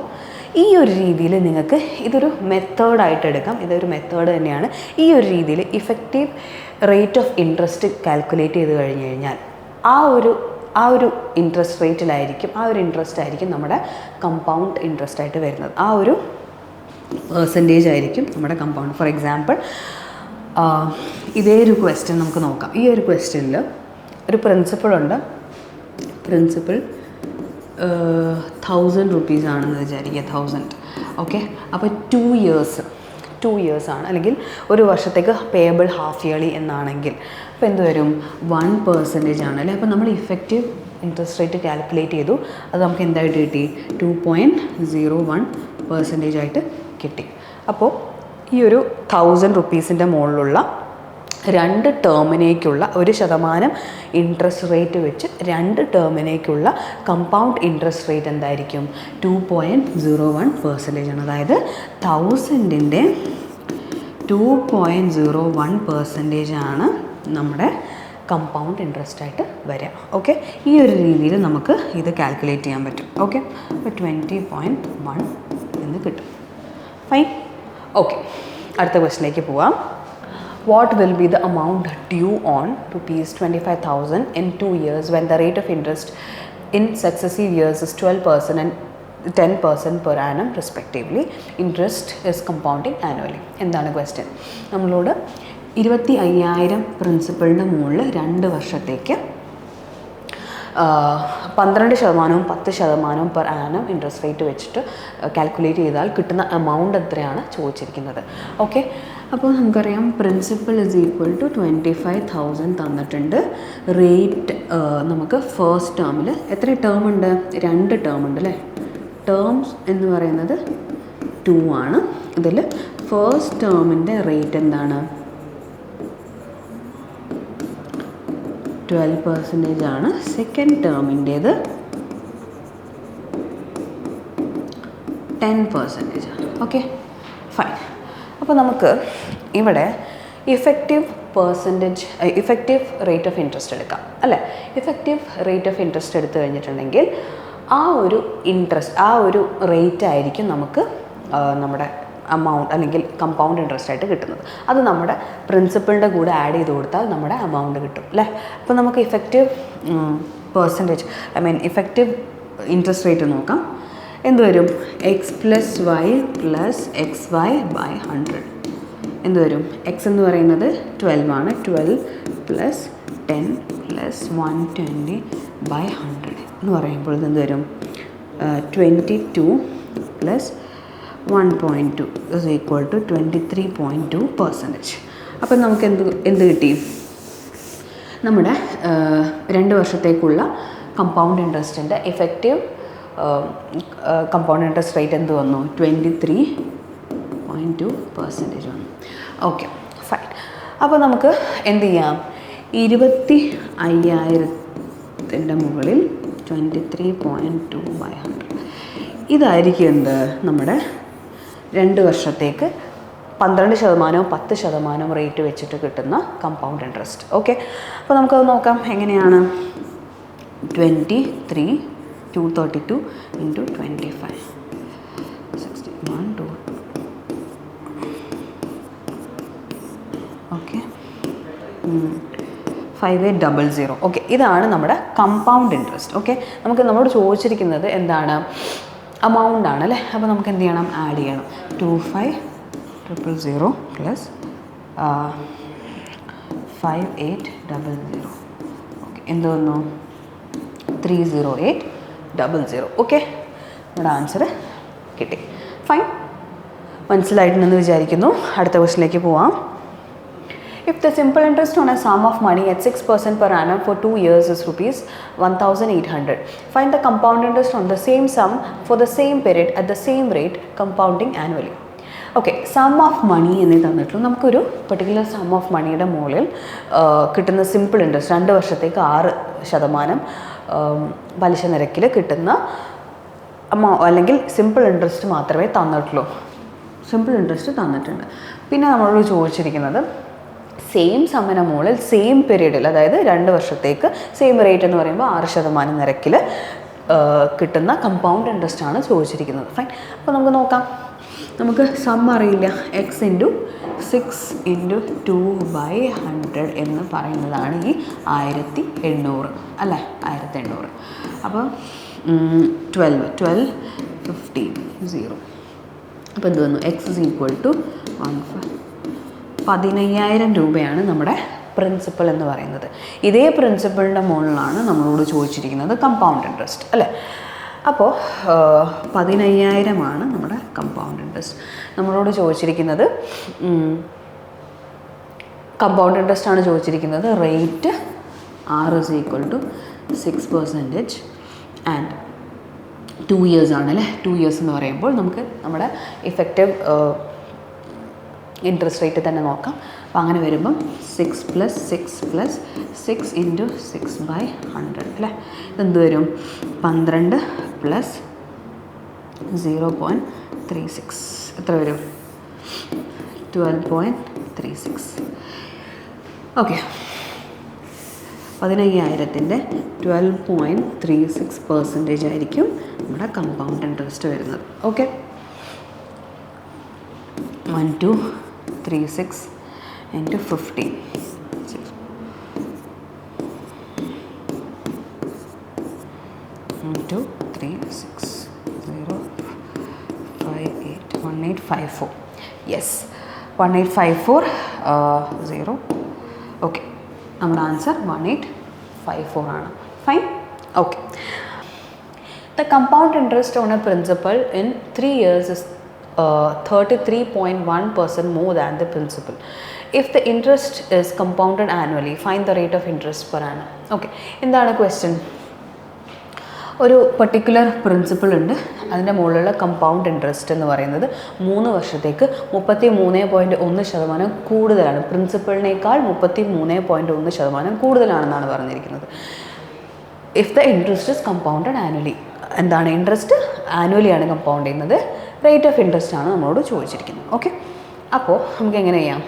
ഈ ഒരു രീതിയിൽ നിങ്ങൾക്ക് ഇതൊരു മെത്തേഡായിട്ട് എടുക്കാം. ഇതൊരു മെത്തേഡ് തന്നെയാണ്. ഈ ഒരു രീതിയിൽ effective rate of interest calculate ചെയ്ത് കഴിഞ്ഞ് കഴിഞ്ഞാൽ ആ ഒരു ഇൻട്രസ്റ്റ് റേറ്റിലായിരിക്കും, ആ ഒരു ഇൻട്രസ്റ്റ് ആയിരിക്കും നമ്മുടെ കമ്പൗണ്ട് ഇൻട്രസ്റ്റ് ആയിട്ട് വരുന്നത്. ആ ഒരു പെർസെൻറ്റേജ് ആയിരിക്കും നമ്മുടെ കമ്പൗണ്ട്. ഫോർ എക്സാമ്പിൾ ഇതേ ഒരു ക്വസ്റ്റ്യൻ നമുക്ക് നോക്കാം. ഈ ഒരു ക്വസ്റ്റ്യനിൽ ഒരു പ്രിൻസിപ്പിളുണ്ട്. പ്രിൻസിപ്പിൾ 1000 റുപ്പീസ് ആണെന്ന് വിചാരിക്കുക, 1000. ഓക്കെ, അപ്പോൾ 2 ഇയേഴ്സ് ആണ്, അല്ലെങ്കിൽ ഒരു വർഷത്തേക്ക് പേബിൾ ഹാഫ് ഇയർലി എന്നാണെങ്കിൽ അപ്പോൾ എന്ത് വരും? 1% ആണല്ലേ. അപ്പോൾ നമ്മൾ ഇഫക്റ്റീവ് ഇൻട്രസ്റ്റ് റേറ്റ് കാൽക്കുലേറ്റ് ചെയ്തു. അത് നമുക്ക് എന്തായിട്ട് കിട്ടി? 2.01% ആയിട്ട് കിട്ടി. അപ്പോൾ ഈ ഒരു 1000 റുപ്പീസിൻ്റെ മുകളിലുള്ള 2 ടേമിനേക്കുള്ള 1% ഇൻട്രസ്റ്റ് റേറ്റ് വെച്ച് 2 ടേമിനേക്കുള്ള കമ്പൗണ്ട് ഇൻട്രസ്റ്റ് റേറ്റ് എന്തായിരിക്കും? 2.01% ആണ്. അതായത് 1000ൻ്റെ 2.01% ആണ് നമ്മുടെ കമ്പൗണ്ട് ഇൻട്രസ്റ്റ് ആയിട്ട് വരിക. ഓക്കെ, ഈ ഒരു രീതിയിൽ നമുക്ക് ഇത് കാൽക്കുലേറ്റ് ചെയ്യാൻ പറ്റും. ഓക്കെ, അപ്പോൾ 20.1 എന്ന് കിട്ടും. ഫൈൻ. ഓക്കെ, അടുത്ത ക്വസ്റ്റിലേക്ക് പോവാം. What will be the amount due on ₹25,000 in 2 years when the rate of interest in successive years is 12% and 10% per annum respectively? Interest is compounding annually. എന്താണ് ക്വസ്റ്റ്യൻ? നമ്മളോട് 25,000 പ്രിൻസിപ്പളിൻ്റെ മുകളിൽ 2 വർഷത്തേക്ക് 12% 10% പെർ ആനം ഇൻട്രസ്റ്റ് റേറ്റ് വെച്ചിട്ട് calculate ചെയ്താൽ കിട്ടുന്ന amount എത്രയാണ് ചോദിച്ചിരിക്കുന്നത്. Okay, അപ്പോൾ നമുക്കറിയാം പ്രിൻസിപ്പൽ ഇസ് ഈക്വൽ ടു 25,000 തന്നിട്ടുണ്ട്. റേറ്റ് നമുക്ക് ഫസ്റ്റ് ടേമിൽ എത്ര ടേം ഉണ്ട്? 2 ടേം ഉണ്ട് അല്ലേ? ടേംസ് എന്ന് പറയുന്നത് 2 ആണ്. ഇതിൽ ഫസ്റ്റ് ടേമിൻ്റെ റേറ്റ് എന്താണ്? 12% ആണ്. സെക്കൻഡ് ടേമിൻ്റേത് 10% ആണ്. Okay, fine. അപ്പോൾ നമുക്ക് ഇവിടെ ഇഫക്റ്റീവ് റേറ്റ് ഓഫ് ഇൻട്രസ്റ്റ് എടുക്കാം അല്ലേ? ഇഫക്റ്റീവ് റേറ്റ് ഓഫ് ഇൻട്രസ്റ്റ് എടുത്തു കഴിഞ്ഞിട്ടുണ്ടെങ്കിൽ ആ ഒരു റേറ്റ് ആയിരിക്കും നമുക്ക് നമ്മുടെ amount അല്ലെങ്കിൽ കമ്പൗണ്ട് ഇൻട്രസ്റ്റ് ആയിട്ട് കിട്ടുന്നത്. അത് നമ്മുടെ പ്രിൻസിപ്പളിൻ്റെ കൂടെ ആഡ് ചെയ്ത് കൊടുത്താൽ നമ്മുടെ എമൗണ്ട് കിട്ടും അല്ലേ? അപ്പോൾ നമുക്ക് ഇഫക്റ്റീവ് ഇഫക്റ്റീവ് ഇൻട്രസ്റ്റ് റേറ്റ് നോക്കാം. എന്ത് വരും? X plus y plus x y by 100. എന്ത് വരും? എക്സ് എന്ന് പറയുന്നത് 12 ആണ്. 12 പ്ലസ് 10 പ്ലസ് 120 ബൈ 100 എന്ന് പറയുമ്പോൾ എന്ത് വരും? 22 പ്ലസ് 1.2 is equal to 23.2%. അപ്പം നമുക്ക് എന്ത് കിട്ടി? നമ്മുടെ 2 വർഷത്തേക്കുള്ള കമ്പൗണ്ട് ഇൻട്രസ്റ്റിൻ്റെ ഇഫക്റ്റീവ് കമ്പൗണ്ട് ഇൻട്രസ്റ്റ് റേറ്റ് എന്ത് വന്നു? 23.2% വന്നു. Okay, fine. അപ്പോൾ നമുക്ക് എന്ത് ചെയ്യാം? 25,000 മുകളിൽ 23.2/100 ഇതായിരിക്കും എന്ത്? നമ്മുടെ 2 വർഷത്തേക്ക് 12% 10% റേറ്റ് വെച്ചിട്ട് കിട്ടുന്ന കമ്പൗണ്ട് ഇൻട്രസ്റ്റ്. ഓക്കെ, അപ്പോൾ നമുക്കത് നോക്കാം എങ്ങനെയാണ്. 232 ഇൻറ്റു 25 61 2. ഓക്കെ, 5800. ഓക്കെ, ഇതാണ് നമ്മുടെ കമ്പൗണ്ട് ഇൻട്രസ്റ്റ്. ഓക്കെ, നമുക്ക് നമ്മളോട് ചോദിച്ചിരിക്കുന്നത് എന്താണ്? amount ആണ് അല്ലേ? അപ്പോൾ നമുക്ക് എന്ത് ചെയ്യണം? ആഡ് ചെയ്യണം. 25,000 പ്ലസ് 5800. ഓക്കെ, എന്ത് വന്നു? 30800. ഓക്കെ, നമ്മുടെ ആൻസർ കിട്ടി. ഫൈൻ, മനസ്സിലായിട്ടുണ്ടെന്ന് വിചാരിക്കുന്നു. അടുത്ത ക്വസ്റ്റിലേക്ക് പോവാം. If the simple interest on a sum of money at 6% per annum for 2 years is rupees 1,800, find the compound interest on the same sum for the same period at the same rate compounding annually. Okay, sum of money എന്നേ തന്നിട്ടുള്ളൂ. നമുക്കൊരു particular some of മണിയുടെ മുകളിൽ കിട്ടുന്ന simple interest 2 വർഷത്തേക്ക് 6% പലിശ നിരക്കിൽ കിട്ടുന്ന അല്ലെങ്കിൽ സിമ്പിൾ ഇൻട്രസ്റ്റ് മാത്രമേ തന്നിട്ടുള്ളൂ. സിമ്പിൾ ഇൻട്രസ്റ്റ് തന്നിട്ടുണ്ട്. പിന്നെ നമ്മളോട് ചോദിച്ചിരിക്കുന്നത് സെയിം സമ്മിന് മുകളിൽ സെയിം പീരീഡിൽ, അതായത് 2 വർഷത്തേക്ക് സെയിം റേറ്റ് എന്ന് പറയുമ്പോൾ 6% നിരക്കിൽ കിട്ടുന്ന കമ്പൗണ്ട് ഇൻട്രസ്റ്റ് ആണ് ചോദിച്ചിരിക്കുന്നത്. ഫൈൻ, അപ്പോൾ നമുക്ക് നോക്കാം. നമുക്ക് സം അറിയില്ല. എക്സ് ഇൻറ്റു 6 ഇൻറ്റു 2/100 എന്ന് പറയുന്നതാണ് ഈ 1800 അല്ലേ? 1800. അപ്പോൾ 12 15 0. അപ്പോൾ എന്ത് വന്നു? എക്സ് ഇസ് ഈക്വൽ ടു 15,000 രൂപയാണ് നമ്മുടെ പ്രിൻസിപ്പൽ എന്ന് പറയുന്നത്. ഇതേ പ്രിൻസിപ്പളിൻ്റെ മുകളിലാണ് നമ്മളോട് ചോദിച്ചിരിക്കുന്നത് കമ്പൗണ്ട് ഇൻട്രസ്റ്റ് അല്ലേ? അപ്പോൾ 15,000 നമ്മുടെ കമ്പൗണ്ട് ഇൻട്രസ്റ്റ്. നമ്മളോട് ചോദിച്ചിരിക്കുന്നത് കമ്പൗണ്ട് ഇൻട്രസ്റ്റ് ആണ് ചോദിച്ചിരിക്കുന്നത്. Rate R is equal to 6% and 2 years ആണല്ലേ? 2 years എന്ന് പറയുമ്പോൾ നമുക്ക് നമ്മുടെ ഇഫക്റ്റീവ് ഇൻട്രസ്റ്റ് റേറ്റ് തന്നെ നോക്കാം. അപ്പോൾ അങ്ങനെ വരുമ്പം 6 + 6 + 6 ഇൻറ്റു 6/100 അല്ലേ? ഇതെന്ത് വരും? 12 + 0.36 എത്ര വരും? 12.36. ഓക്കെ, 15,000ൻ്റെ 12.36% ആയിരിക്കും നമ്മുടെ കമ്പൗണ്ട് ഇൻട്രസ്റ്റ് വരുന്നത്. Okay, 1236 into 15 into 36 058 1854. Yes, 1854 0. Okay, നമ്മുടെ ആൻസർ 1854 ആണ്. Fine. Okay, the compound interest on a principal in 3 years is 33.1% more than the principal. If the interest is compounded annually, find the rate of interest per annum. Okay, എന്താണ് question? ഒരു particular principle ഉണ്ട്, അതിൻ്റെ മുകളിലുള്ള compound interest എന്ന് പറയുന്നത് 3 വർഷത്തേക്ക് 33.1% കൂടുതലാണ്. പ്രിൻസിപ്പിളിനേക്കാൾ 33.1% കൂടുതലാണെന്നാണ് പറഞ്ഞിരിക്കുന്നത്. If the interest is compounded annually, എന്താണ് ഇൻട്രസ്റ്റ് ആനുവലിയാണ് കമ്പൗണ്ട് ചെയ്യുന്നത്, റേറ്റ് ഓഫ് ഇൻട്രസ്റ്റ് ആണ് നമ്മളോട് ചോദിച്ചിരിക്കുന്നത്. ഓക്കെ, അപ്പോൾ നമുക്ക് എങ്ങനെ ചെയ്യാം?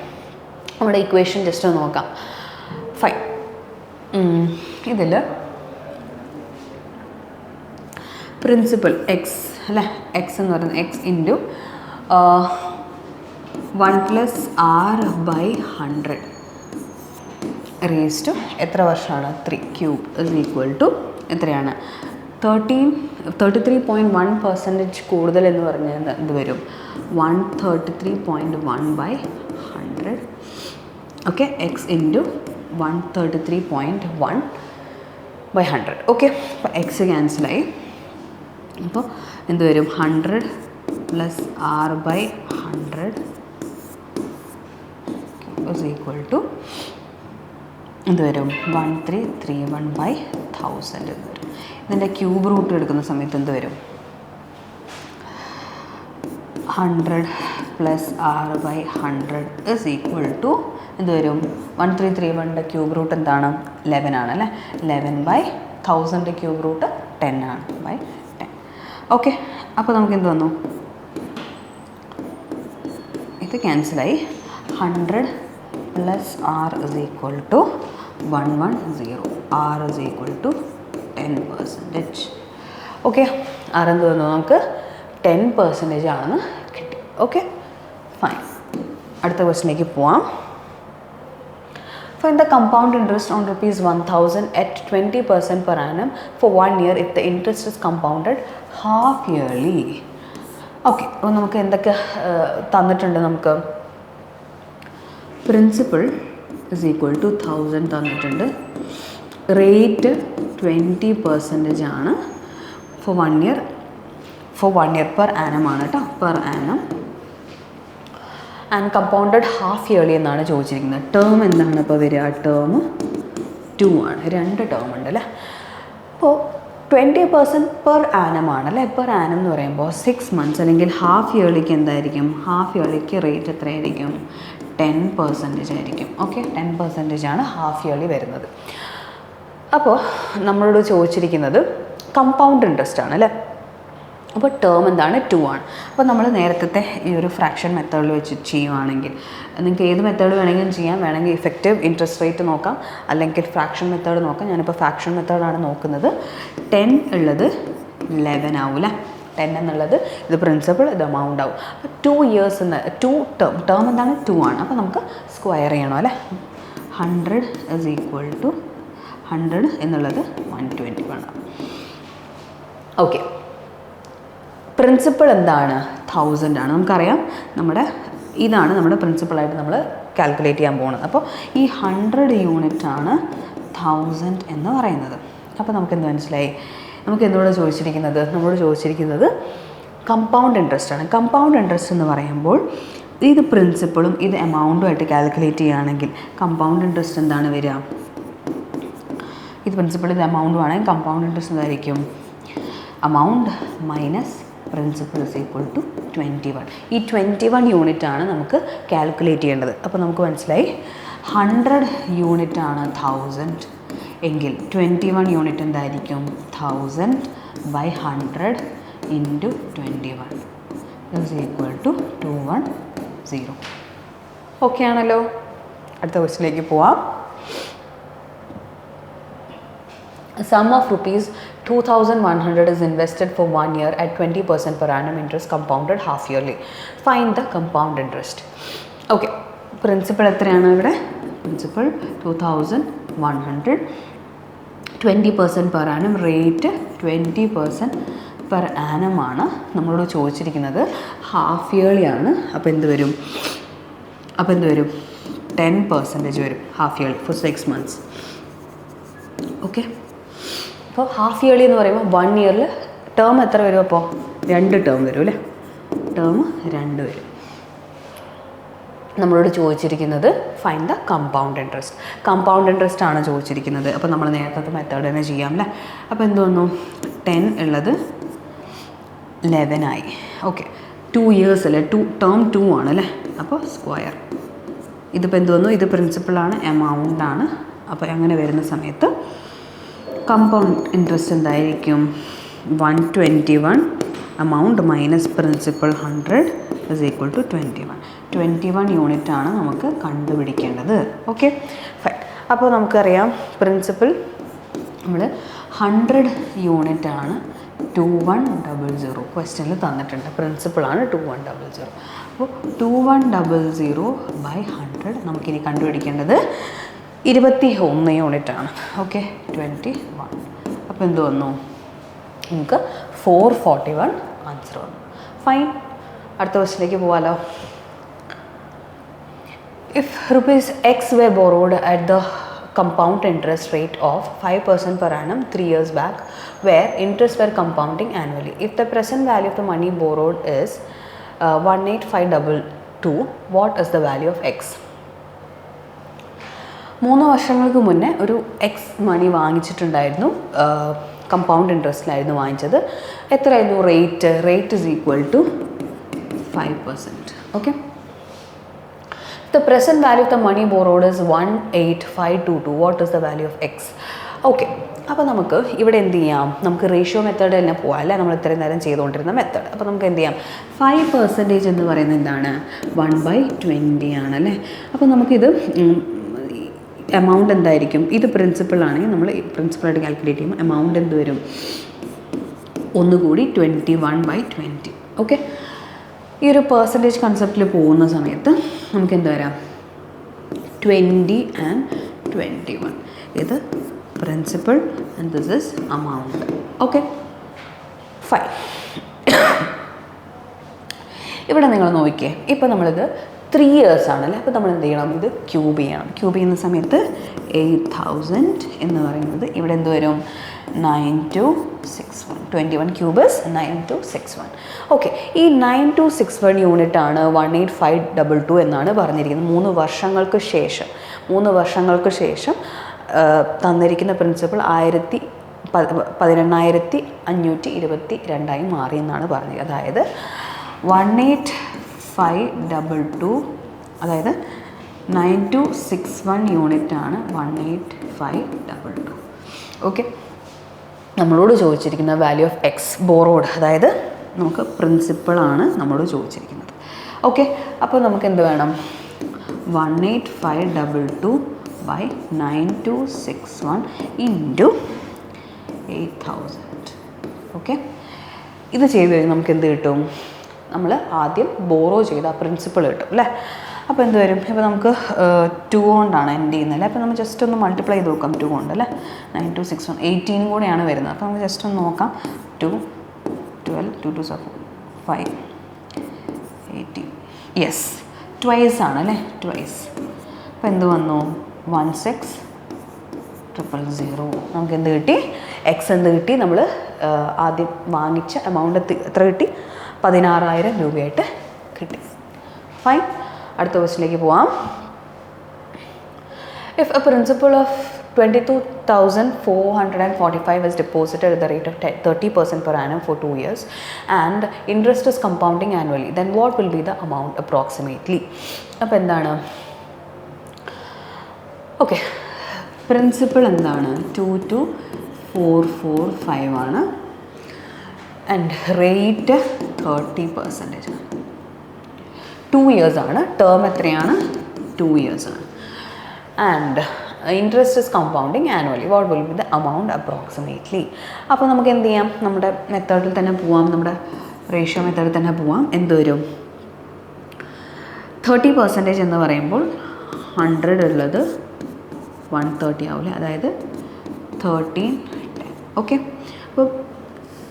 നമ്മുടെ ഇക്വേഷൻ ജസ്റ്റ് ഒന്ന് നോക്കാം. ഫൈൻ, ഇതിൽ പ്രിൻസിപ്പൽ എക്സ് അല്ലേ, എക്സ് എന്ന് പറയുന്നത് X into 1+r/100 raise to എത്ര വർഷമാണ്? 3 ക്യൂബ് ഇസ് ഈക്വൽ ടു എത്രയാണ്? 33.1% കൂടുതൽ എന്ന് പറഞ്ഞാൽ എന്ത് വരും? 133.1/100. Okay, x into 133.1/100. ഓക്കെ, അപ്പോൾ എക്സ് ക്യാൻസലായി. അപ്പോൾ എന്ത് വരും? 100 + r/100 ഇസ് ഈക്വൽ ടു എന്ത് വരും? 1331/1000 എന്ന് വരും. ഇതിൻ്റെ ക്യൂബ് റൂട്ട് എടുക്കുന്ന സമയത്ത് എന്ത് വരും? 100 + r/100 ഇസ് ഈക്വൽ ടു എന്ത് വരും? 1331 ക്യൂബ് റൂട്ട് എന്താണ്? 11 ആണ് അല്ലേ. 11/1000 ക്യൂബ് റൂട്ട് 10 ആണ്, /10. ഓക്കെ, അപ്പോൾ നമുക്ക് എന്ത് വന്നു? ഇത് ക്യാൻസലായി. 100 + r is equal to 110. r is equal to 10%. Okay, r എന്ത് വന്നു? നമുക്ക് 10% ആണെന്ന് കിട്ടി. Okay, fine. അടുത്ത ക്വസ്റ്റിലേക്ക് പോവാം. Find the compound interest on ₹1,000 at 20% per annum for 1 year if the interest is compounded half yearly. Okay, അപ്പോൾ നമുക്ക് എന്തൊക്കെ തന്നിട്ടുണ്ട്? നമുക്ക് പ്രിൻസിപ്പൾ ഇസ് ഈക്വൽ ടു 1000 തന്നിട്ടുണ്ട്. റേറ്റ് 20% ആണ് for 1 year. For 1 year per annum ആണ് കേട്ടോ, per annum. And compounded half yearly എന്നാണ് ചോദിച്ചിരിക്കുന്നത്. ടേം എന്താണ് ഇപ്പോൾ വരിക? ടേം 2 ആണ്. 2 ടേം ഉണ്ട് അല്ലേ. അപ്പോൾ 20% പെർ ആനം ആണല്ലേ. പെർ ആനം എന്ന് പറയുമ്പോൾ 6 months അല്ലെങ്കിൽ ഹാഫ് ഇയർലിക്ക് എന്തായിരിക്കും? ഹാഫ് ഇയർലിക്ക് റേറ്റ് എത്രയായിരിക്കും? 10% ആയിരിക്കും. ഓക്കെ, 10% ആണ് ഹാഫ് ഇയർലി വരുന്നത്. അപ്പോൾ നമ്മളോട് ചോദിച്ചിരിക്കുന്നത് കമ്പൗണ്ട് ഇൻട്രസ്റ്റ് ആണ് അല്ലേ. അപ്പോൾ ടേം എന്താണ്? 2 ആണ്. അപ്പോൾ നമ്മൾ നേരത്തെ ഈ ഒരു ഫ്രാക്ഷൻ മെത്തേഡിൽ വെച്ച് ചെയ്യുവാണെങ്കിൽ, നിങ്ങൾക്ക് ഏത് മെത്തേഡ് വേണമെങ്കിലും ചെയ്യാം. വേണമെങ്കിൽ ഇഫക്റ്റീവ് ഇൻട്രസ്റ്റ് റേറ്റ് നോക്കാം, അല്ലെങ്കിൽ ഫ്രാക്ഷൻ മെത്തേഡ് നോക്കാം. ഞാനിപ്പോൾ ഫ്രാക്ഷൻ മെത്തേഡാണ് നോക്കുന്നത്. 10 ഉള്ളത് 11 ആവും അല്ലേ. 10 എന്നുള്ളത് ഇത് പ്രിൻസിപ്പൾ, ഇത് എമൗണ്ട് ആവും. അപ്പോൾ 2 years എന്ന് 2 ടേം എന്താണ്? 2 ആണ്. അപ്പോൾ നമുക്ക് സ്ക്വയർ ചെയ്യണം അല്ലേ. 100 ഇസ് ഈക്വൽ ടു 100 എന്നുള്ളത് 121 ആണ്. ഓക്കെ, പ്രിൻസിപ്പൾ എന്താണ്? 1000 ആണ്. നമുക്കറിയാം ഇതാണ് നമ്മുടെ പ്രിൻസിപ്പളായിട്ട് നമ്മൾ കാൽക്കുലേറ്റ് ചെയ്യാൻ പോകുന്നത്. അപ്പോൾ ഈ 100 യൂണിറ്റ് ആണ് 1000 എന്ന് പറയുന്നത്. അപ്പോൾ നമുക്ക് എന്ത് മനസ്സിലായി? നമുക്ക് എന്നോട് ചോദിച്ചിരിക്കുന്നത്? നമ്മളോട് ചോദിച്ചിരിക്കുന്നത് കമ്പൗണ്ട് ഇൻട്രസ്റ്റ് ആണ്. കമ്പൗണ്ട് ഇൻട്രസ്റ്റ് എന്ന് പറയുമ്പോൾ ഇത് പ്രിൻസിപ്പളും ഇത് എമൗണ്ടുമായിട്ട് കാൽക്കുലേറ്റ് ചെയ്യുകയാണെങ്കിൽ കമ്പൗണ്ട് ഇൻട്രസ്റ്റ് എന്താണ് വരിക? ഇത് പ്രിൻസിപ്പൾ, ഇത് എമൗണ്ടും ആണെങ്കിൽ കമ്പൗണ്ട് ഇൻട്രസ്റ്റ് എന്തായിരിക്കും? amount minus principal is equal to 21. ഈ 21 യൂണിറ്റ് ആണ് നമുക്ക് കാൽക്കുലേറ്റ് ചെയ്യേണ്ടത്. അപ്പോൾ നമുക്ക് മനസ്സിലായി 100 യൂണിറ്റ് ആണ് 1000 എങ്കിൽ 21 യൂണിറ്റ് എന്തായിരിക്കും? 1000/100 into 21 is equal to 210. Okay ആണല്ലോ. അടുത്ത ക്വസ്റ്റിലേക്ക് പോവാം. A sum of ₹2,100 is invested for 1 year at 20% per annum interest compounded half yearly. Find the compound interest. Okay, principal എത്രയാണ് ഇവിടെ? Principal 2,100, 20% per annum, rate 20% per annum ആണ് നമ്മളോട് ചോദിച്ചിരിക്കുന്നത്. Half yearly ആണ്. അപ്പോൾ എന്ത് വരും? 10% വരും half yearly for 6 months. Okay, അപ്പോൾ ഹാഫ് ഇയർലി എന്ന് പറയുമ്പോൾ 1 ഇയറിൽ ടേം എത്ര വരും? അപ്പോൾ 2 ടേം വരും അല്ലേ. ടേം 2 വരും. നമ്മളോട് ചോദിച്ചിരിക്കുന്നത് find the compound interest. Compound interest ആണ് ചോദിച്ചിരിക്കുന്നത്. അപ്പോൾ നമ്മൾ നേരത്തെ മെത്തേഡ് തന്നെ ചെയ്യാം അല്ലേ. അപ്പോൾ എന്ത് വന്നു, 10 ഉള്ളത് 11 ആയി. ഓക്കെ, 2 ഇയേഴ്സ് അല്ലേ, ടേം 2 ആണ് അല്ലേ. അപ്പോൾ സ്ക്വയർ. ഇതിപ്പോൾ എന്ത് വന്നു, ഇത് പ്രിൻസിപ്പളാണ്, എമൗണ്ട് ആണ്. അപ്പോൾ അങ്ങനെ വരുന്ന സമയത്ത് കമ്പൗണ്ട് ഇൻട്രസ്റ്റ് എന്തായിരിക്കും, 121 amount minus principal 100 is equal to 21 unit ആണ് നമുക്ക് കണ്ടുപിടിക്കേണ്ടത്. Okay fine. അപ്പോൾ നമുക്കറിയാം പ്രിൻസിപ്പൽ നമ്മൾ 100 യൂണിറ്റ് ആണ് 2100 ക്വസ്റ്റ്യനിൽ തന്നിട്ടുണ്ട്. പ്രിൻസിപ്പളാണ് 2100. അപ്പോൾ 2100 by 100 നമുക്കിനി കണ്ടുപിടിക്കേണ്ടത് 21 യൂണിറ്റ് ആണ്. ഓക്കെ, 21. അപ്പോൾ എന്ത് വന്നു, നമുക്ക് 441 ആൻസർ വന്നു. ഫൈൻ. അടുത്ത ക്വസ്റ്റിലേക്ക് പോകാമല്ലോ. If rupees X were borrowed at the compound interest rate of 5% per annum 3 years back, where interest were compounding annually, if the present value of the money borrowed is 18522, what is the value of X? 3 വർഷങ്ങൾക്ക് മുന്നേ ഒരു X മണി വാങ്ങിച്ചിട്ടുണ്ടായിരുന്നു, compound ഇൻട്രസ്റ്റിലായിരുന്നു വാങ്ങിച്ചത്. എത്രയായിരുന്നു rate is equal to 5%. Okay, the present value of the money borrowed is 18522, what is the value of X? Okay, അപ്പോൾ നമുക്ക് ഇവിടെ എന്ത് ചെയ്യാം, നമുക്ക് റേഷ്യോ മെത്തേഡ് തന്നെ പോകാം അല്ലേ, നമ്മൾ ഇത്രയും നേരം ചെയ്തുകൊണ്ടിരുന്ന മെത്തേഡ്. അപ്പോൾ നമുക്ക് എന്ത് ചെയ്യാം, 5% എന്ന് പറയുന്നത് എന്താണ്, 1/20 ആണല്ലേ. അപ്പോൾ നമുക്കിത് എമൗണ്ട് എന്തായിരിക്കും, ഇത് പ്രിൻസിപ്പളാണെങ്കിൽ നമ്മൾ പ്രിൻസിപ്പളായിട്ട് കാൽക്കുലേറ്റ് ചെയ്യുമ്പോൾ എമൗണ്ട് എന്ത് വരും, ഒന്നുകൂടി 21/20. ഓക്കെ, ഈ ഒരു പെർസെൻറ്റേജ് കൺസെപ്റ്റിൽ പോകുന്ന സമയത്ത് നമുക്ക് എന്ത് വരാം, 20 and 21. ഇത് principal and this is amount. Okay fine. ഇവിടെ നിങ്ങൾ നോക്കിയേ, ഇപ്പോൾ നമ്മളിത് 3 years ആണല്ലേ. അപ്പോൾ നമ്മൾ എന്ത് ചെയ്യണം, ഇത് ക്യൂബ് ചെയ്യണം. ക്യൂബ് ചെയ്യുന്ന സമയത്ത് 8000 എന്ന് പറയുന്നത് ഇവിടെ എന്ത് വരും, 9261. 21 ക്യൂബ് ഇസ് 9261. ഓക്കെ, ഈ 9261 യൂണിറ്റ് ആണ് 18522 എന്നാണ് പറഞ്ഞിരിക്കുന്നത്. 3 വർഷങ്ങൾക്ക് ശേഷം തന്നിരിക്കുന്ന പ്രിൻസിപ്പൾ 18522 മാറി എന്നാണ് പറഞ്ഞത്. അതായത് 18522, അതായത് 9261 യൂണിറ്റ് ആണ് 18522. ഓക്കെ, നമ്മളോട് ചോദിച്ചിരിക്കുന്ന വാല്യൂ ഓഫ് എക്സ് ബോറോഡ്, അതായത് നമുക്ക് പ്രിൻസിപ്പളാണ് നമ്മളോട് ചോദിച്ചിരിക്കുന്നത്. ഓക്കെ, അപ്പോൾ നമുക്ക് എന്ത് വേണം, 18522 by 9261 into 8000. ഓക്കെ, ഇത് ചെയ്ത് കഴിഞ്ഞാൽ നമുക്ക് എന്ത് കിട്ടും, നമ്മൾ ആദ്യം ബോറോ ചെയ്ത പ്രിൻസിപ്പൾ കിട്ടും അല്ലേ. അപ്പോൾ എന്ത് വരും, ഇപ്പോൾ നമുക്ക് 2 കൊണ്ടാണ് എൻഡ് ചെയ്യുന്നത് അല്ലേ. അപ്പോൾ നമ്മൾ ജസ്റ്റ് ഒന്ന് മൾട്ടിപ്ലൈ ചെയ്ത് നോക്കാം 2 കൊണ്ട് അല്ലേ. 9261 18 കൂടെയാണ് വരുന്നത്. അപ്പോൾ നമുക്ക് ജസ്റ്റ് ഒന്ന് നോക്കാം, 2 12 2 2 5 18, യെസ് ട്വൈസ് ആണ് അല്ലേ, ട്വൈസ്. അപ്പോൾ എന്ത് വന്നു, 16000. നമുക്ക് എന്ത് കിട്ടി, എക്സ് എന്ത് കിട്ടി, നമ്മൾ ആദ്യം വാങ്ങിച്ച എമൗണ്ട് എത്ര കിട്ടി, 16000 രൂപയായിട്ട് കിട്ടി. ഫൈൻ. അടുത്ത ക്വസ്റ്റിലേക്ക് പോവാം. If a principal of 22,445 is deposited at the rate of 30% per annum for 2 years and interest is compounding annually, then what will be the amount approximately? അപ്പോൾ എന്താണ്, ഓക്കെ, പ്രിൻസിപ്പൾ എന്താണ്, 22445 ആണ്. And rate 30%. 2 years ആണ്. Term എത്രയാണ്, 2 years ആണ്. And interest is compounding annually, what will be the amount approximately? അപ്പോൾ നമുക്ക് എന്ത് ചെയ്യാം, നമ്മുടെ മെത്തേഡിൽ തന്നെ പോവാം, നമ്മുടെ റേഷ്യോ മെത്തേഡിൽ തന്നെ പോവാം. എന്ത് വരും, 30% എന്ന് പറയുമ്പോൾ 100 ഉള്ളത് 130 ആവില്ലേ, അതായത് 13 10. ഓക്കെ, അപ്പോൾ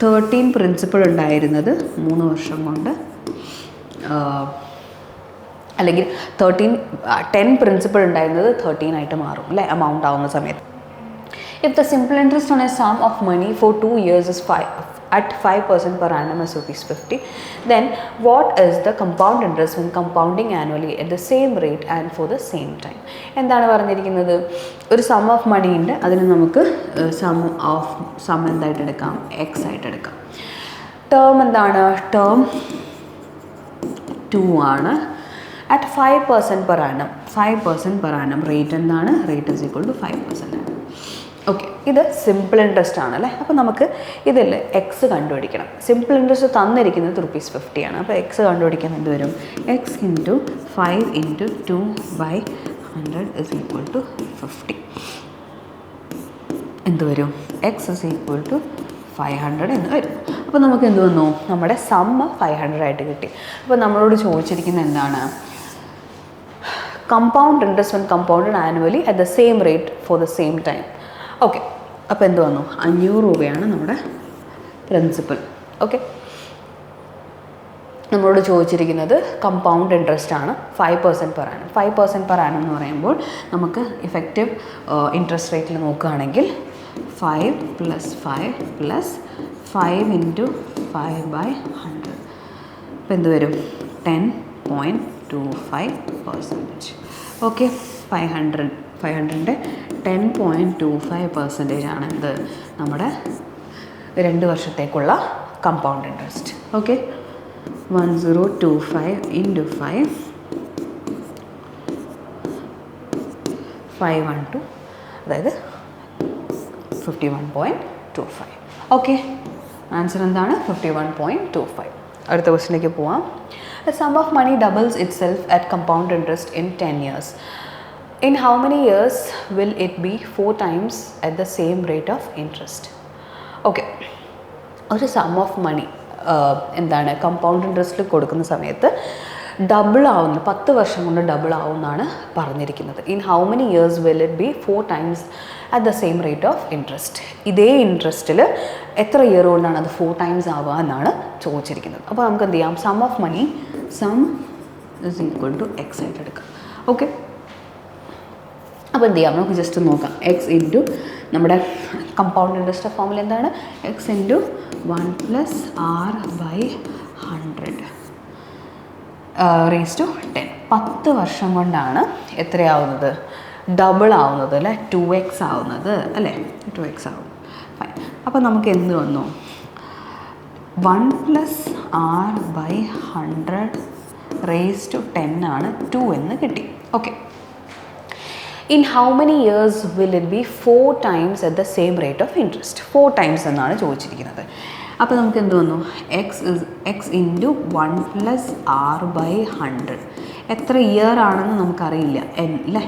13 പ്രിൻസിപ്പൾ ഉണ്ടായിരുന്നത് 3 വർഷം കൊണ്ട്, അല്ലെങ്കിൽ 10 പ്രിൻസിപ്പൾ ഉണ്ടായിരുന്നത് 13 ആയിട്ട് മാറും അല്ലേ, എമൗണ്ട് ആവുന്ന സമയത്ത്. If the simple interest on a sum of money for 2 years is at 5% per annum is rupees 50. Then what is the compound interest when compounding annually at the same rate and for the same time? എന്താണ് പറഞ്ഞിരിക്കുന്നത്? ഒരു some of മണി ഉണ്ട്, അതിന് നമുക്ക് some എന്തായിട്ട് എടുക്കാം? X ആയിട്ട് എടുക്കാം. ടേം എന്താണ്? ടേം 2 ആണ്. at 5% per annum. 5% per annum rate എന്താണ്? റേറ്റ് ഇസ് ഈക്വൽ ടു 5% ആണ്. ഓക്കെ, ഇത് സിമ്പിൾ ഇൻട്രസ്റ്റ് ആണല്ലേ. അപ്പോൾ നമുക്ക് ഇതിൽ എക്സ് കണ്ടുപിടിക്കണം. സിമ്പിൾ ഇൻട്രസ്റ്റ് തന്നിരിക്കുന്നത് റുപ്പീസ് 50 ആണ്. അപ്പോൾ എക്സ് കണ്ടുപിടിക്കാൻ എന്ത് വരും? X into 5 into 2/100 is equal to 50. എന്ത് വരും? എക്സ് ഇസ് ഈക്വൽ ടു 500 എന്ന് വരും. അപ്പോൾ നമുക്ക് എന്ത് വന്നു? നമ്മുടെ സമ്മ് 500 ആയിട്ട് കിട്ടി. അപ്പോൾ നമ്മളോട് ചോദിച്ചിരിക്കുന്നത് എന്താണ്? Compound interest when compounded annually at the same rate for the same time. Okay, അപ്പോൾ എന്ത് വന്നു? 500 രൂപയാണ് നമ്മുടെ പ്രിൻസിപ്പൽ. ഓക്കെ, നമ്മളോട് ചോദിച്ചിരിക്കുന്നത് കമ്പൗണ്ട് ഇൻട്രസ്റ്റ് ആണ്, 5% പെർ ആനം. 5% പെർ ആനം എന്ന് പറയുമ്പോൾ നമുക്ക് ഇഫക്റ്റീവ് ഇൻട്രസ്റ്റ് റേറ്റിൽ നോക്കുകയാണെങ്കിൽ 5 + 5 + 5 × 5/100. അപ്പോൾ എന്ത് വരും? 10.25%. ഓക്കെ, 500ൻ്റെ 10.25% ആണ് എന്ത്? നമ്മുടെ 2 വർഷത്തേക്കുള്ള കമ്പൗണ്ട് ഇൻട്രസ്റ്റ്. ഓക്കെ, 1025 × 5 512, അതായത് 51.25. ഓക്കെ, ആൻസർ എന്താണ്? 51.25. അടുത്ത ക്വസ്റ്റിലേക്ക് പോവാം. The sum of money doubles itself at compound interest in 10 years. In how many years will it be 4 times at the same rate of interest? Okay, ഒരു some of മണി എന്താണ് compound ഇൻട്രസ്റ്റിൽ കൊടുക്കുന്ന സമയത്ത് double ആവുന്നു, 10 വർഷം കൊണ്ട് ഡബിൾ ആവുമെന്നാണ് പറഞ്ഞിരിക്കുന്നത്. In how many years will it be 4 times at the same rate of interest? ഇതേ ഇൻട്രസ്റ്റിൽ എത്ര ഇയർ കൊണ്ടാണ് അത് 4 ടൈംസ് ആവുക എന്നാണ് ചോദിച്ചിരിക്കുന്നത്. അപ്പോൾ നമുക്ക് എന്ത് ചെയ്യാം? Sum of money, sum is equal to x ആയിട്ട് എടുക്കാം. ഓക്കെ, അപ്പോൾ എന്ത് ചെയ്യാം? നമുക്ക് ജസ്റ്റ് നോക്കാം. എക്സ് ഇൻറ്റു നമ്മുടെ കമ്പൗണ്ട് ഇൻട്രസ്റ്റ് ഫോമിൽ എന്താണ്? X into 1 + r/100 raise to 10. 10 വർഷം കൊണ്ടാണ് എത്രയാവുന്നത്? ഡബിൾ ആവുന്നത് അല്ലേ? 2x ആവുന്നത് അല്ലേ? 2x ആവും. ഫൈൻ. അപ്പോൾ നമുക്ക് എന്ത് വന്നു? 1 + r/100 റേസ് ടു 10 ആണ് 2 എന്ന് കിട്ടി. Okay, in how many years will it be 4 times at the same rate of interest? 4 times എന്നാണ് ചോദിച്ചിരിക്കുന്നത്. അപ്പോൾ നമുക്ക് എന്ത് വന്നു? X into 1 + r/100. എത്ര ഇയർ ആണെന്ന് നമുക്കറിയില്ല, n അല്ലേ?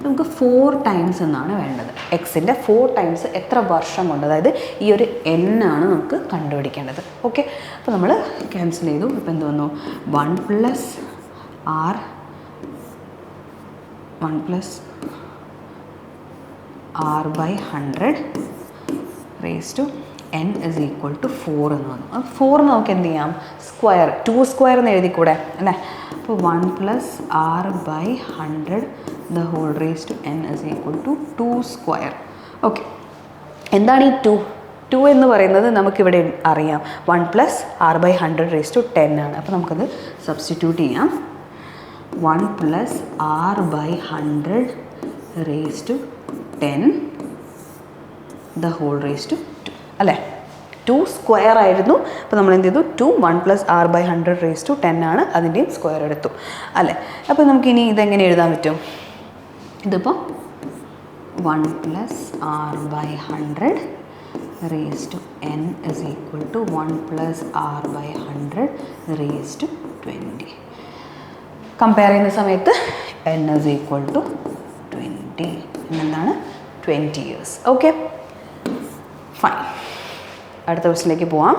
നമുക്ക് 4 ടൈംസ് എന്നാണ് വേണ്ടത്. എക്സിൻ്റെ 4 ടൈംസ് എത്ര വർഷം കൊണ്ട്, അതായത് ഈ ഒരു n ആണ് നമുക്ക് കണ്ടുപിടിക്കേണ്ടത്. ഓക്കെ, അപ്പോൾ നമ്മൾ ക്യാൻസൽ ചെയ്തു. ഇപ്പോൾ എന്ത് വന്നു? 1 + r/100 raise to n is equal to 4 എന്ന് വന്നു. അപ്പോൾ 4 നമുക്ക് എന്ത് ചെയ്യാം? സ്ക്വയർ, 2 സ്ക്വയർ എന്ന് എഴുതിക്കൂടെ അല്ലേ? അപ്പോൾ 1 + r/100 the whole raise to n is equal to 2 square. Okay, എന്താണ് ഈ 2? 2 എന്ന് പറയുന്നത് നമുക്കിവിടെ അറിയാം. 1 + r/100 റേസ് ടു 10 ആണ്. അപ്പോൾ നമുക്കത് സബ്സ്റ്റിറ്റ്യൂട്ട് ചെയ്യാം. 1 + r/100 raise to 10 the whole raise to 2 അല്ലേ? 2 സ്ക്വയർ ആയിരുന്നു. അപ്പോൾ നമ്മൾ എന്ത് ചെയ്തു? 1 + r/100 റേസ് ടു 10 ആണ്, അതിൻ്റെയും സ്ക്വയർ എടുത്തു അല്ലേ? അപ്പോൾ നമുക്കിനി ഇതെങ്ങനെ എഴുതാൻ പറ്റും? ഇതിപ്പോൾ 1 + r/100 raise to n is equal to 1 + r/100 raise to 20. Compare ചെയ്യുന്ന സമയത്ത് n ഇസ് ഈക്വൽ ടു 20. എന്താണ്? 20 ഇയേഴ്സ്. Okay, fine. അടുത്ത ക്വസ്റ്റിലേക്ക് പോവാം.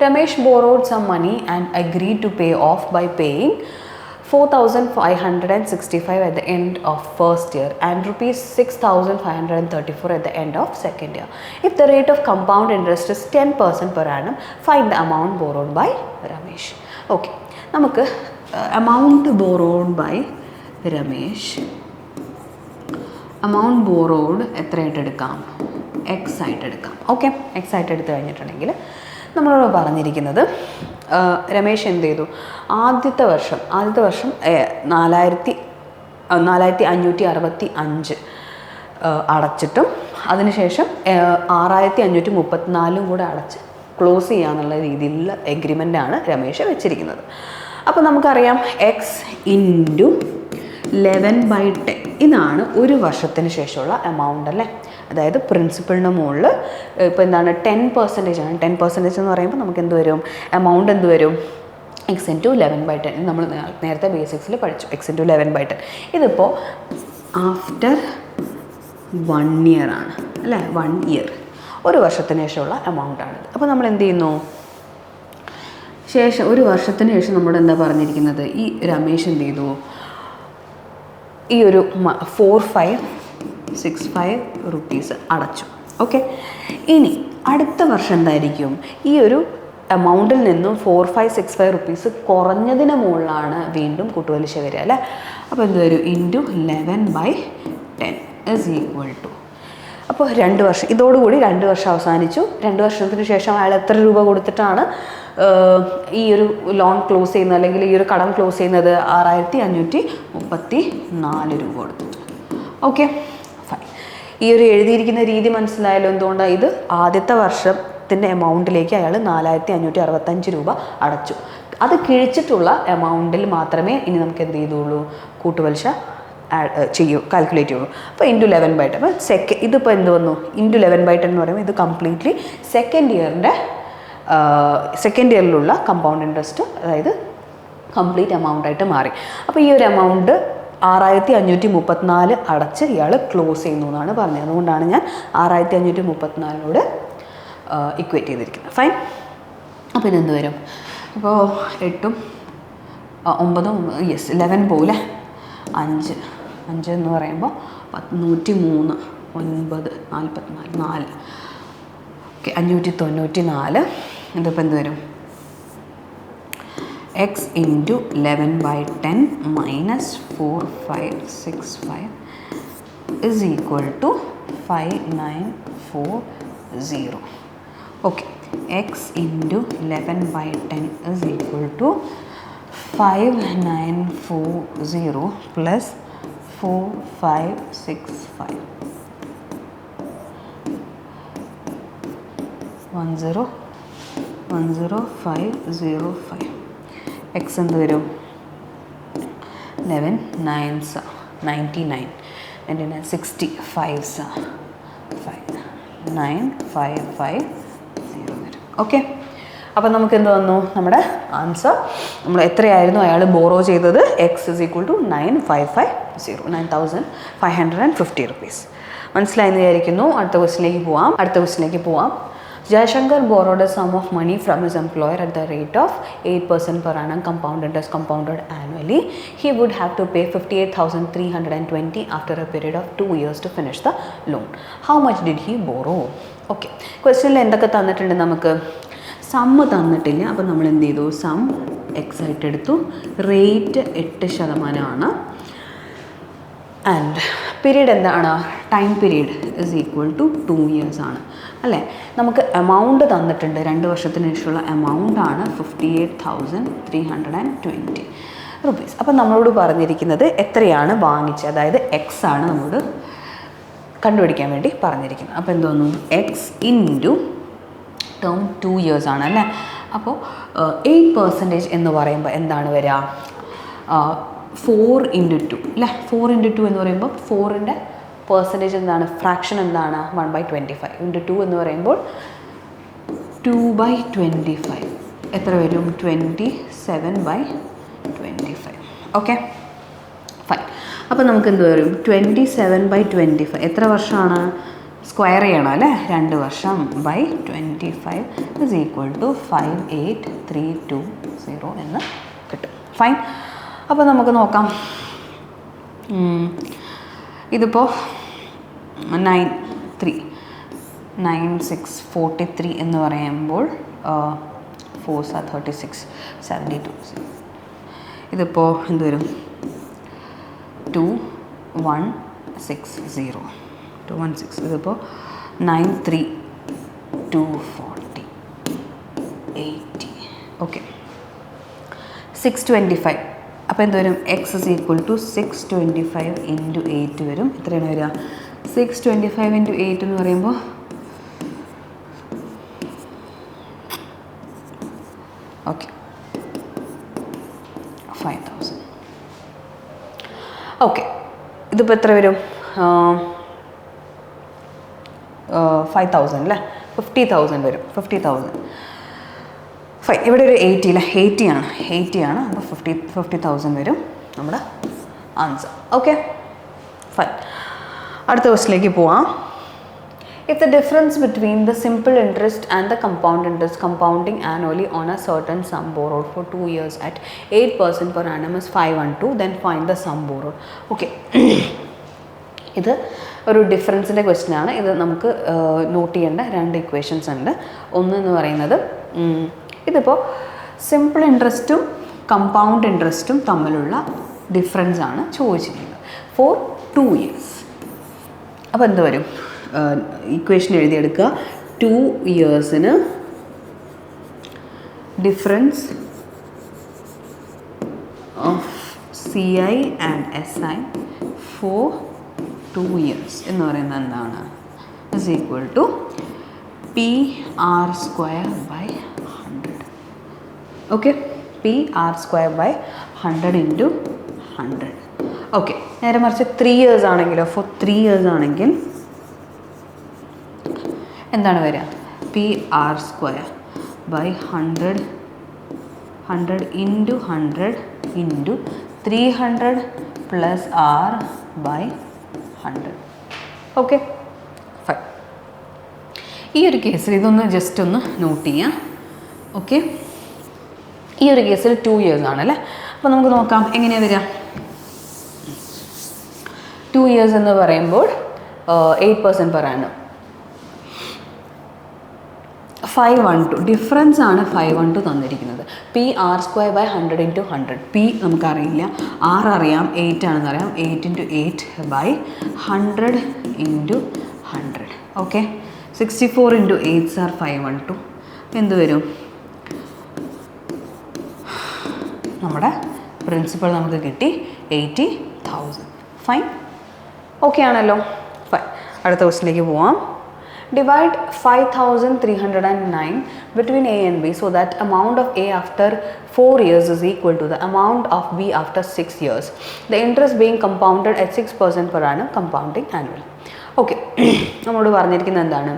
Ramesh borrowed some money and agreed to pay off by paying 4,565 at the end of first year and rupees 6,534 at the end of second year. If the rate of compound interest is 10% per annum, find the amount borrowed by Ramesh. Okay, നമുക്ക് amount borrowed by Ramesh, amount borrowed എത്രയായിട്ട് എടുക്കാം? X ആയിട്ട് എടുക്കാം. Okay, X ആയിട്ട് എടുത്തു കഴിഞ്ഞിട്ടുണ്ടെങ്കിൽ നമ്മളോട് പറഞ്ഞിരിക്കുന്നത് രമേശ് എന്ത് ചെയ്തു, ആദ്യത്തെ വർഷം 4565 അടച്ചിട്ടും അതിനുശേഷം 6534 കൂടെ അടച്ച് ക്ലോസ് ചെയ്യാന്നുള്ള രീതിയിലുള്ള എഗ്രിമെൻ്റാണ് രമേശ് വെച്ചിരിക്കുന്നത്. അപ്പോൾ നമുക്കറിയാം എക്സ് ഇൻറ്റു 11/10 ഇതാണ് ഒരു വർഷത്തിന് ശേഷമുള്ള എമൗണ്ട് അല്ലേ. അതായത് പ്രിൻസിപ്പളിൻ്റെ മുകളിൽ ഇപ്പോൾ എന്താണ് 10% ആണ്. 10% എന്ന് പറയുമ്പോൾ നമുക്ക് എന്ത് വരും, എമൗണ്ട് എന്ത് വരും, എക്സ് ഇൻറ്റു 11/10. നമ്മൾ നേരത്തെ ബേസിക്സിൽ പഠിച്ചു, എക്സ് ഇൻറ്റു 11/10. ഇതിപ്പോൾ ആഫ്റ്റർ 1 ഇയർ ആണ് അല്ലേ, 1 ഇയർ, ഒരു വർഷത്തിന് ശേഷമുള്ള എമൗണ്ടാണിത്. അപ്പോൾ നമ്മൾ എന്ത് ചെയ്യുന്നു, ഒരു വർഷത്തിന് ശേഷം നമ്മുടെ എന്താ പറഞ്ഞിരിക്കുന്നത്, ഈ രമേശ് എന്ത് ചെയ്തു, ഈ ഒരു 4565 റുപ്പീസ് അടച്ചു. ഓക്കെ, ഇനി അടുത്ത വർഷം എന്തായിരിക്കും, ഈ ഒരു എമൗണ്ടിൽ നിന്നും 4565 റുപ്പീസ് കുറഞ്ഞതിന് മുകളിലാണ് വീണ്ടും കൂട്ടുപലിശ വരിക അല്ലേ. അപ്പോൾ എന്ത് വരും, ഇൻറ്റു 11/10 ഇസ് ഈക്വൽ ടു, അപ്പോൾ 2 വർഷം, ഇതോടുകൂടി 2 വർഷം അവസാനിച്ചു. 2 വർഷത്തിന് ശേഷം അയാൾ എത്ര രൂപ കൊടുത്തിട്ടാണ് ഈ ഒരു ലോൺ ക്ലോസ് ചെയ്യുന്നത്, അല്ലെങ്കിൽ ഈ ഒരു കടം ക്ലോസ് ചെയ്യുന്നത്, 6534 രൂപ കൊടുത്തിട്ട്. Okay, fine. ഈ ഒരു എഴുതിയിരിക്കുന്ന രീതി മനസ്സിലായല്ലോ. എന്തുകൊണ്ടാണ് ഇത് ആദ്യത്തെ വർഷത്തിൻ്റെ എമൗണ്ടിലേക്ക് അയാൾ 4565 രൂപ അടച്ചു. അത് കിഴിച്ചിട്ടുള്ള എമൗണ്ടിൽ മാത്രമേ ഇനി നമുക്ക് എന്ത് ചെയ്തുള്ളൂ, കൂട്ടുപലിശ കാൽക്കുലേറ്റ് ചെയ്യുള്ളൂ. അപ്പോൾ ഇൻറ്റു 11/10. അപ്പോൾ ഇതിപ്പോൾ എന്ത് വന്നു, ഇൻറ്റു 11/10 എന്ന് പറയുമ്പോൾ ഇത് കംപ്ലീറ്റ്ലി സെക്കൻഡ് ഇയറിലുള്ള കമ്പൗണ്ട് ഇൻട്രസ്റ്റ്, അതായത് കംപ്ലീറ്റ് എമൗണ്ടായിട്ട് മാറി. അപ്പോൾ ഈ ഒരു എമൗണ്ട് 6534 അടച്ച് ഇയാൾ ക്ലോസ് ചെയ്യുന്നു എന്നാണ് പറഞ്ഞത്. അതുകൊണ്ടാണ് ഞാൻ 6534 ഇക്വേറ്റ് ചെയ്തിരിക്കുന്നത്. ഫൈൻ. അപ്പോൾ ഇതെന്ത് വരും, അപ്പോൾ 8ഉം 9ഉം 11 പോലെ 5 എന്ന് പറയുമ്പോൾ 103 9 44 4 ഓക്കെ 594. ഇതിപ്പോൾ എന്ത് വരും, x into 11/10 minus 4565 is equal to 5940. Okay, x into 11/10 is equal to 5940 plus 4565 10505. X എന്ത് വരും, 11 9s 99 65 5955 വരും. ഓക്കെ, അപ്പോൾ നമുക്ക് എന്ത് വന്നു, നമ്മുടെ ആൻസർ നമ്മൾ എത്രയായിരുന്നു അയാൾ ബോറോ ചെയ്തത്, x is equal to 9550 rupees. മനസ്സിലായെന്ന് വിചാരിക്കുന്നു. അടുത്ത ക്വസ്റ്റിലേക്ക് പോവാം. Jayashankar borrowed a sum of money from his employer at the rate of 8% per annum compound interest compounded annually. He would have to pay 58,320 after a period of 2 years to finish the loan. How much did he borrow? Okay, ക്വസ്റ്റ്യനിൽ എന്തൊക്കെ തന്നിട്ടുണ്ട്, നമുക്ക് sum തന്നിട്ടില്ല. അപ്പോൾ നമ്മൾ എന്ത് ചെയ്തു, some x ആയിട്ട് എടുത്തു, റേറ്റ് 8% ആൻഡ് പീരീഡ് എന്താണ്, time period is equal to 2 years ആണ് അല്ലേ. നമുക്ക് എമൗണ്ട് തന്നിട്ടുണ്ട്, 2 വർഷത്തിന് ശേഷമുള്ള എമൗണ്ടാണ് 58,320 റുപ്പീസ്. അപ്പം നമ്മളോട് പറഞ്ഞിരിക്കുന്നത് എത്രയാണ് വാങ്ങിച്ചത്, അതായത് എക്സ് ആണ് നമ്മളോട് കണ്ടുപിടിക്കാൻ വേണ്ടി പറഞ്ഞിരിക്കുന്നത്. അപ്പോൾ എന്തോന്നു, എക്സ് ഇൻറ്റു ടേം 2 years ആണ് അല്ലേ. അപ്പോൾ 8% എന്ന് പറയുമ്പോൾ എന്താണ് വരിക, 4 into 2 അല്ലേ. 4 into 2 എന്ന് പറയുമ്പോൾ 4ൻ്റെ പെർസെൻറ്റേജ് എന്താണ്, ഫ്രാക്ഷൻ എന്താണ്, 1/25 into 2 എന്ന് പറയുമ്പോൾ 2/25 എത്ര വരും, 27/25. Okay, fine. അപ്പോൾ നമുക്ക് എന്ത് വരും, 27/25 എത്ര വർഷമാണ്, സ്ക്വയർ ചെയ്യണം അല്ലേ, 2 വർഷം ബൈ 25 ഇസ് ഈക്വൽ ടു 58320 എന്ന് കിട്ടും. ഫൈൻ. അപ്പോൾ നമുക്ക് നോക്കാം, ഇതിപ്പോൾ 9643 എന്ന് പറയുമ്പോൾ 4 36 72. ഇതിപ്പോൾ എന്ത് വരും, 2160 ഇതിപ്പോൾ 93240 80. ഓക്കെ, 625. അപ്പോൾ എന്ത് വരും? X is equal to 625 into 8 വരും. എത്രയാണ് വരിക? 625 ഇൻറ്റു 8 എന്ന് പറയുമ്പോൾ ഓക്കെ 5000. ഓക്കെ, ഇതിപ്പോൾ എത്ര വരും? 5000 അല്ലേ? 50,000 വരും. 50,000 ഫൈൻ. ഇവിടെ ഒരു 80 അല്ലേ? 80 ആണ്. അപ്പോൾ 50,000 വരും നമ്മുടെ ആൻസർ. Okay, fine. അടുത്ത ക്വസ്റ്റിലേക്ക് പോവാം. If the difference between the simple interest and the compound interest compounding annually on a certain sum borrowed for 2 years at 8% per annum is 512, then find the sum borrowed. Okay. ഇത് ഒരു ഡിഫറൻസിൻ്റെ question ആണ്. ഇത് നമുക്ക് not ചെയ്യേണ്ട 2 equations ഉണ്ട്. ഒന്ന് എന്ന് പറയുന്നത് ഇതിപ്പോൾ സിമ്പിൾ ഇൻട്രസ്റ്റും കമ്പൗണ്ട് ഇൻട്രസ്റ്റും തമ്മിലുള്ള ഡിഫറൻസ് ആണ് ചോദിച്ചിരിക്കുന്നത് ഫോർ 2 years. അപ്പോൾ എന്ത് വരും? ഇക്വേഷൻ എഴുതിയെടുക്കുക. 2 yearsന് difference of CI and SI for 2 years എന്ന് പറയുന്നത് എന്താണ്? Is equal to PR²/100. Okay, PR²/100 into 100. Okay, നേരെ മറിച്ച് 3 years ആണെങ്കിലോ? ഫോർ 3 years ആണെങ്കിൽ എന്താണ് വരിക? PR²/100 100 into 100 into 300 plus R/100. Okay, fine. ഈ ഒരു കേസിൽ ഇതൊന്ന് ജസ്റ്റ് ഒന്ന് നോട്ട് ചെയ്യാം. ഓക്കെ, ഈ ഒരു കേസിൽ 2 years ആണല്ലേ? അപ്പോൾ നമുക്ക് നോക്കാം എങ്ങനെയാണ് വരിക. 2 years എന്ന് പറയുമ്പോൾ 8% per annum. 512 ഡിഫറൻസ് ആണ് 512 തന്നിരിക്കുന്നത്. PR²/100 into 100. P നമുക്കറിയില്ല, R അറിയാം, 8 ആണെന്ന് അറിയാം. 8 into 8/100 into 100. Okay, 64 into 8 are 512. എന്ത് വരും? നമ്മുടെ പ്രിൻസിപ്പൾ നമുക്ക് കിട്ടി 80,000. ഫൈൻ, ഓക്കെ ആണല്ലോ? ഫൈൻ. അടുത്ത ക്വസ്റ്റിലേക്ക് പോവാം. Divide 5,309 between A and B so that amount of A after 4 years is equal to the amount of B after 6 years. The interest being compounded at 6% per annum, compounding annually. Okay, നമ്മളോട് പറഞ്ഞിരിക്കുന്നത് എന്താണ്?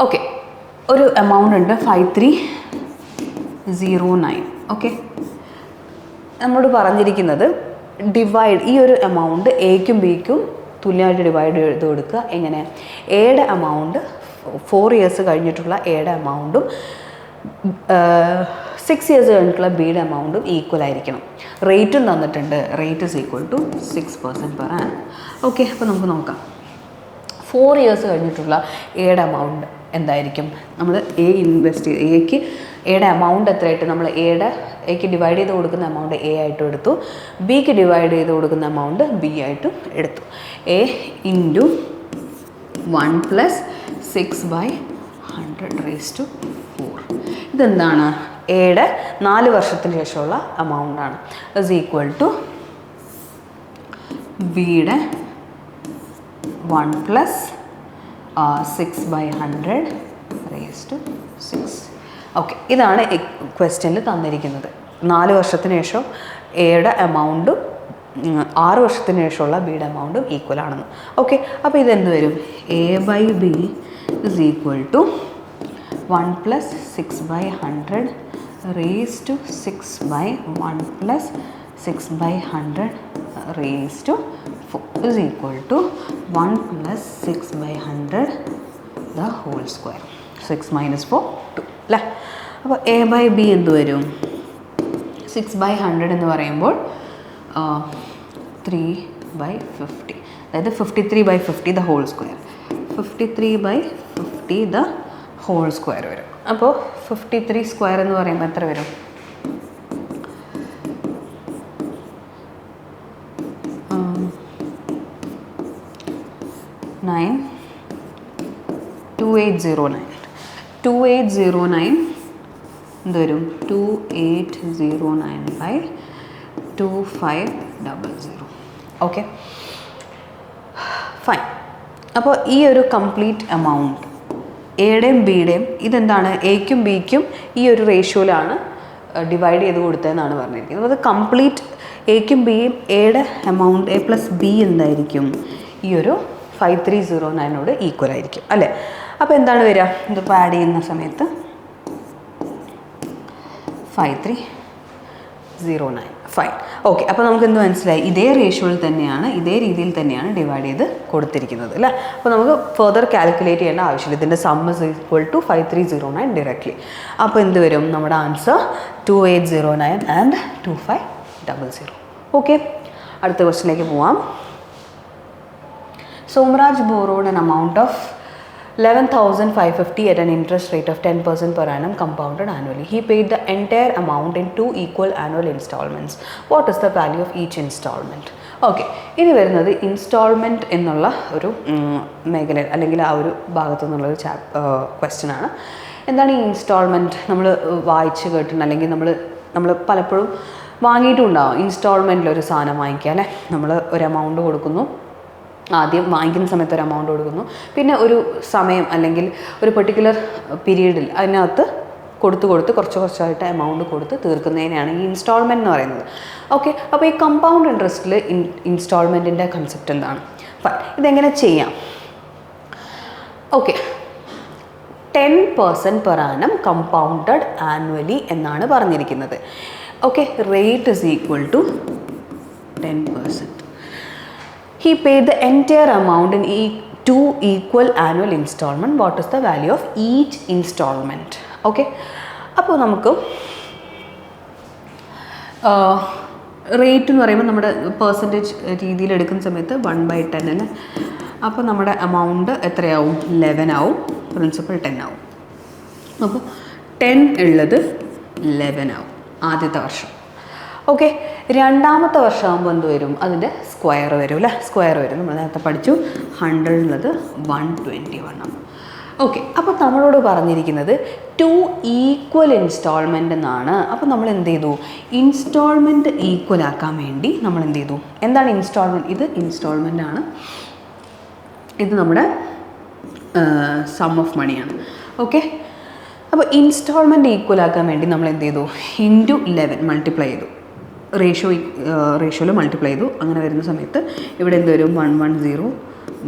Okay, ഒരു amount ഉണ്ട് 5309. Okay, നമ്മളോട് പറഞ്ഞിരിക്കുന്നത് divide ഈ ഒരു amount എക്കും ബിക്കും തുല്യമായിട്ട് ഡിവൈഡ് ചെയ്ത് കൊടുക്കുക. എങ്ങനെ? എയുടെ എമൗണ്ട് 4 years കഴിഞ്ഞിട്ടുള്ള എയുടെ എമൗണ്ടും 6 years കഴിഞ്ഞിട്ടുള്ള ബിയുടെ എമൗണ്ടും ഈക്വൽ ആയിരിക്കണം. റേറ്റും തന്നിട്ടുണ്ട്. Rate is equal to 6% per annum. Okay, അപ്പോൾ നമുക്ക് നോക്കാം. 4 years കഴിഞ്ഞിട്ടുള്ള എയുടെ എമൗണ്ട് എന്തായിരിക്കും? നമ്മൾ എ ഇൻവെസ്റ്റ് ചെയ്ത് എക്ക് എയുടെ എമൗണ്ട് എത്രയായിട്ട് നമ്മൾ എക്ക് ഡിവൈഡ് ചെയ്ത് കൊടുക്കുന്ന എമൗണ്ട് എ ആയിട്ടും എടുത്തു, ബിക്ക് ഡിവൈഡ് ചെയ്ത് കൊടുക്കുന്ന എമൗണ്ട് ബി ആയിട്ടും എടുത്തു. A into 1 + 6/100⁴. ഇതെന്താണ്? എയുടെ 4 വർഷത്തിന് ശേഷമുള്ള എമൗണ്ടാണ്. ഇസ് ഈക്വൽ ടു ബിയുടെ 1 + 6/100⁶. ഓക്കെ, ഇതാണ് ക്വസ്റ്റ്യനിൽ തന്നിരിക്കുന്നത്. 4 വർഷത്തിന് ശേഷം എയുടെ എമൗണ്ടും 6 വർഷത്തിന് ശേഷമുള്ള ബിയുടെ എമൗണ്ടും ഈക്വൽ ആണെന്ന്. ഓക്കെ, അപ്പോൾ ഇതെന്ത് വരും? A/B is equal to 1 + 6/100⁶ 1 + 6/100⁴ is equal to 1 + 6/100 the whole square. 6 - 4 2 അല്ലേ? അപ്പോൾ A/B എന്ത് വരും? 6/100 എന്ന് പറയുമ്പോൾ 3/50, അതായത് 53/50 the whole square. 53/50 the whole square വരും. അപ്പോൾ 53² എന്ന് പറയുമ്പോൾ എത്ര വരും? 9 2809 എന്ത് വരും? 2809/2500. Okay, fine. അപ്പോൾ ഈ ഒരു കംപ്ലീറ്റ് എമൗണ്ട് എയുടെയും ബിയുടെയും ഇതെന്താണ്, എയ്ക്കും ബിക്കും ഈ ഒരു റേഷ്യോയിലാണ് ഡിവൈഡ് ചെയ്ത് കൊടുത്തതെന്നാണ് പറഞ്ഞിരിക്കുന്നത്. അത് കംപ്ലീറ്റ് എയ്ക്കും ബിയും എയുടെ എമൗണ്ട് എ പ്ലസ് ബി എന്തായിരിക്കും? ഈ ഒരു 5309 ഈക്വൽ ആയിരിക്കും അല്ലേ? അപ്പോൾ എന്താണ് വരിക? ഇതിപ്പോൾ ആഡ് ചെയ്യുന്ന സമയത്ത് 5309. ഫൈൻ. ഓക്കെ, അപ്പോൾ നമുക്ക് എന്ത് മനസ്സിലായി? ഇതേ റേഷ്യോയിൽ തന്നെയാണ്, ഇതേ രീതിയിൽ തന്നെയാണ് ഡിവൈഡ് ചെയ്ത് കൊടുത്തിരിക്കുന്നത് അല്ലേ? അപ്പോൾ നമുക്ക് ഫർദർ കാൽക്കുലേറ്റ് ചെയ്യേണ്ട ആവശ്യമില്ല. ഇതിൻ്റെ sum is equal to 5309 directly. അപ്പോൾ എന്ത് വരും? നമ്മുടെ ആൻസർ 2809 ആൻഡ് 2500. ഓക്കെ, അടുത്ത ക്വസ്റ്റിലേക്ക് പോവാം. Somaraj borrowed an amount of 11,550 at an interest rate of 10% per annum compounded annually. He paid the entire amount in 2 equal annual installments. What is the value of each installment? Okay, ഇനി വരുന്നത് instalment എന്നുള്ള ഒരു മേഖല അല്ലെങ്കിൽ ആ ഒരു ഭാഗത്തു നിന്നുള്ളൊരു ക്വസ്റ്റ്യൻ ആണ്. എന്താണ് ഈ ഇൻസ്റ്റാൾമെൻറ്റ്? നമ്മൾ വായിച്ച് കേട്ടിട്ടുണ്ട്, അല്ലെങ്കിൽ നമ്മൾ പലപ്പോഴും വാങ്ങിയിട്ടുണ്ടാവും. ഇൻസ്റ്റാൾമെൻറ്റിലൊരു സാധനം വാങ്ങിക്കുക അല്ലേ? നമ്മൾ ഒരു എമൗണ്ട് കൊടുക്കുന്നു, ആദ്യം വാങ്ങിക്കുന്ന സമയത്ത് ഒരു എമൗണ്ട് കൊടുക്കുന്നു, പിന്നെ ഒരു സമയം അല്ലെങ്കിൽ ഒരു പെർട്ടിക്കുലർ പീരീഡിൽ അതിനകത്ത് കൊടുത്ത് കുറച്ചായിട്ട് എമൗണ്ട് കൊടുത്ത് തീർക്കുന്നതിനെയാണ് ഈ ഇൻസ്റ്റാൾമെൻറ്റ് എന്ന് പറയുന്നത്. ഓക്കെ, അപ്പോൾ ഈ കമ്പൗണ്ട് ഇൻട്രസ്റ്റിൽ ഇൻസ്റ്റാൾമെൻറ്റിൻ്റെ കൺസെപ്റ്റ് എന്താണ്? ഇതെങ്ങനെ ചെയ്യാം? Okay, 10% per annum compounded annually എന്നാണ് പറഞ്ഞിരിക്കുന്നത്. Okay, rate is equal to 10%. He paid the entire amount in 2 equal annual installment. What is the value of each installment? Okay, അപ്പോൾ നമുക്ക് റേറ്റ് എന്ന് പറയുമ്പോൾ നമ്മുടെ പെർസെൻറ്റേജ് രീതിയിൽ എടുക്കുന്ന സമയത്ത് 1/10 അല്ലേ? അപ്പോൾ നമ്മുടെ എമൗണ്ട് എത്രയാവും? 11 ആവും, പ്രിൻസിപ്പൽ 10 ആവും. അപ്പോൾ 10 ഉള്ളത് 11 ആവും ആദ്യത്തെ വർഷം. ഓക്കെ, രണ്ടാമത്തെ വർഷമാകുമ്പോൾ എന്ത് വരും? അതിൻ്റെ സ്ക്വയർ വരും അല്ലേ? സ്ക്വയർ വരും. നമ്മൾ നേരത്തെ പഠിച്ചു 100 ഉള്ളത് 121 ആണ്. ഓക്കെ, അപ്പോൾ നമ്മളോട് പറഞ്ഞിരിക്കുന്നത് 2 ഈക്വൽ ഇൻസ്റ്റാൾമെൻ്റ് എന്നാണ്. അപ്പോൾ നമ്മൾ എന്ത് ചെയ്തു? ഇൻസ്റ്റാൾമെൻറ്റ് ഈക്വൽ ആക്കാൻ വേണ്ടി നമ്മൾ എന്ത് ചെയ്തു? എന്താണ് ഇൻസ്റ്റാൾമെൻറ്റ്? ഇത് ഇൻസ്റ്റാൾമെൻ്റ് ആണ്, ഇത് നമ്മുടെ സം ഓഫ് മണിയാണ്. ഓക്കെ, അപ്പോൾ ഇൻസ്റ്റാൾമെൻറ്റ് ഈക്വൽ ആക്കാൻ വേണ്ടി നമ്മൾ എന്ത് ചെയ്തു? ഇൻറ്റു 11 മൾട്ടിപ്ലൈ ചെയ്തു, റേഷ്യോയിൽ മൾട്ടിപ്ലൈ ചെയ്തു. അങ്ങനെ വരുന്ന സമയത്ത് ഇവിടെ എന്ത് വരും? 110,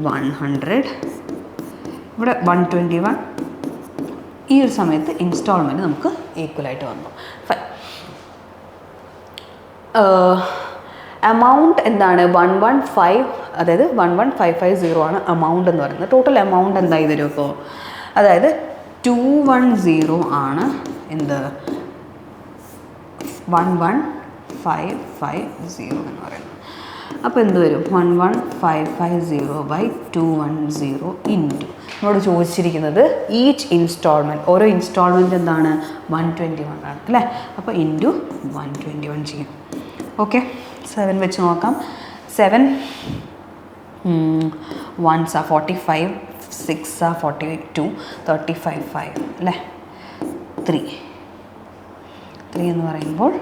100, ഇവിടെ 121. ഈ ഒരു സമയത്ത് ഇൻസ്റ്റാൾമെൻറ്റ് നമുക്ക് ഈക്വലായിട്ട് വന്നു. എമൗണ്ട് എന്താണ്? 115, അതായത് 11550 ആണ് എമൗണ്ട് എന്ന് പറയുന്നത്. ടോട്ടൽ എമൗണ്ട് എന്തായി വരും ഇപ്പോൾ? അതായത് 210 ആണ് എന്ത്? 11550 എന്ന് പറയുന്നത്. അപ്പോൾ എന്ത് വരും? 11550/210 ഇൻറ്റു നമ്മളോട് ചോദിച്ചിരിക്കുന്നത് ഈച്ച് ഇൻസ്റ്റാൾമെൻറ്റ്, ഓരോ ഇൻസ്റ്റാൾമെൻറ്റ് എന്താണ്? 121 ആണ് അല്ലേ? അപ്പോൾ ഇൻറ്റു 121 ചെയ്യും. ഓക്കെ, 7 വെച്ച് നോക്കാം. 7 1s are 45, 6 are 42, 35 5 അല്ലേ? 3 എന്ന് പറയുമ്പോൾ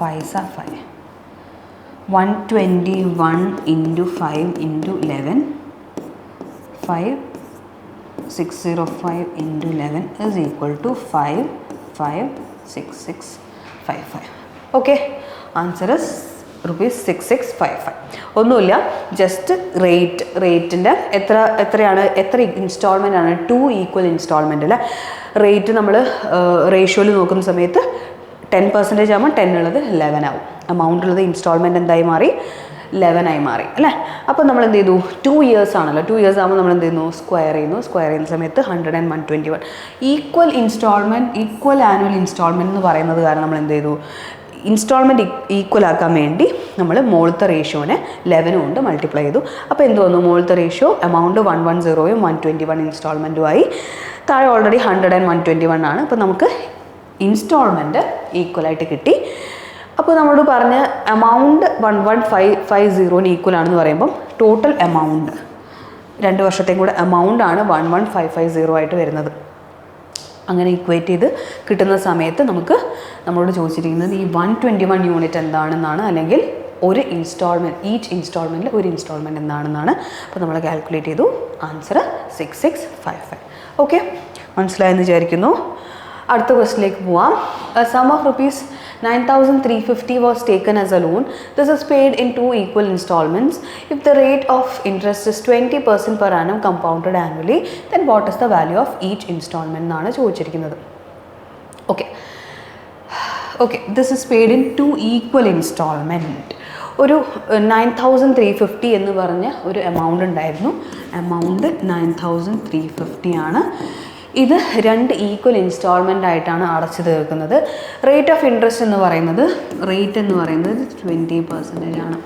5s are 5. 121 into 5 into 11, 5605 into 11 is equal to 556655. Okay, answer is ₹6655. ഒന്നുമില്ല, ജസ്റ്റ് റേറ്റിൻ്റെ എത്ര ഇൻസ്റ്റാൾമെൻ്റ് ആണ്? 2 ഈക്വൽ ഇൻസ്റ്റാൾമെൻ്റ് അല്ലേ? റേറ്റ് നമ്മൾ റേഷ്യോയിൽ നോക്കുന്ന സമയത്ത് 10% ആകുമ്പോൾ 10 ഉള്ളത് 11 ആവും. എമൗണ്ട് ഉള്ളത് ഇൻസ്റ്റാൾമെൻറ്റ് എന്തായി മാറി? 11 ആയി മാറി അല്ലേ? അപ്പോൾ നമ്മൾ എന്ത് ചെയ്തു? 2 ഇയേഴ്സ് ആണല്ലോ. 2 ഇയേഴ്സ് ആകുമ്പോൾ നമ്മൾ എന്ത് ചെയ്യുന്നു? സ്ക്വയർ ചെയ്യുന്ന സമയത്ത് 100 and 121 equal instalment, equal annual instalment എന്ന് പറയുന്നത് കാരണം നമ്മൾ എന്ത് ചെയ്തു? ഇൻസ്റ്റാൾമെൻറ്റ് ഈക്വൽ ആക്കാൻ വേണ്ടി നമ്മൾ മുകളിലത്തെ റേഷ്യോനെ 11 കൊണ്ട് മൾട്ടിപ്ലൈ ചെയ്തു. അപ്പോൾ എന്ത് വന്നു? മുകളിലത്തെ റേഷ്യോ എമൗണ്ട് 110ഉം 121 ഇൻസ്റ്റാൾമെൻറ്റുമായി. താഴെ ഓൾറെഡി 100 and 121 ആണ്. അപ്പോൾ നമുക്ക് ഇൻസ്റ്റാൾമെൻറ്റ് ഈക്വലായിട്ട് കിട്ടി. അപ്പോൾ നമ്മളോട് പറഞ്ഞ എമൗണ്ട് 11550 ഈക്വൽ ആണെന്ന് പറയുമ്പം ടോട്ടൽ എമൗണ്ട് 2 വർഷത്തെയും കൂടെ എമൗണ്ട് ആണ് 11550 ആയിട്ട് വരുന്നത്. അങ്ങനെ ഇക്വേറ്റ് ചെയ്ത് കിട്ടുന്ന സമയത്ത് നമ്മളോട് ചോദിച്ചിരിക്കുന്നത് ഈ 121 യൂണിറ്റ് എന്താണെന്നാണ്, അല്ലെങ്കിൽ ഒരു ഇൻസ്റ്റാൾമെൻറ്റ്, ഈച്ച് ഇൻസ്റ്റാൾമെൻറ്റിൽ ഒരു ഇൻസ്റ്റാൾമെൻറ്റ് എന്താണെന്നാണ്. അപ്പോൾ നമ്മൾ കാൽക്കുലേറ്റ് ചെയ്തു, ആൻസർ 6655. ഓക്കെ, മനസ്സിലായെന്ന് വിചാരിക്കുന്നു. അടുത്ത ക്വസ്റ്റിലേക്ക് പോവാം. A sum of rupees 9350 was taken as a loan. This is paid in 2 equal installments. If the rate of interest is 20% per annum compounded annually, then what is the value of each installment എന്നാണ് ചോദിച്ചിരിക്കുന്നത്. Okay, this is paid in 2 equal installment. ഒരു 9350 എന്ന് പറഞ്ഞ ഒരു amount ഉണ്ടായിരുന്നു. Amount 9350 ആണ്. ഇത് 2 equal instalment ആയിട്ടാണ് അടച്ചു തീർക്കുന്നത്. റേറ്റ് ഓഫ് ഇൻട്രസ്റ്റ് എന്ന് പറയുന്നത് 20% ആണ്.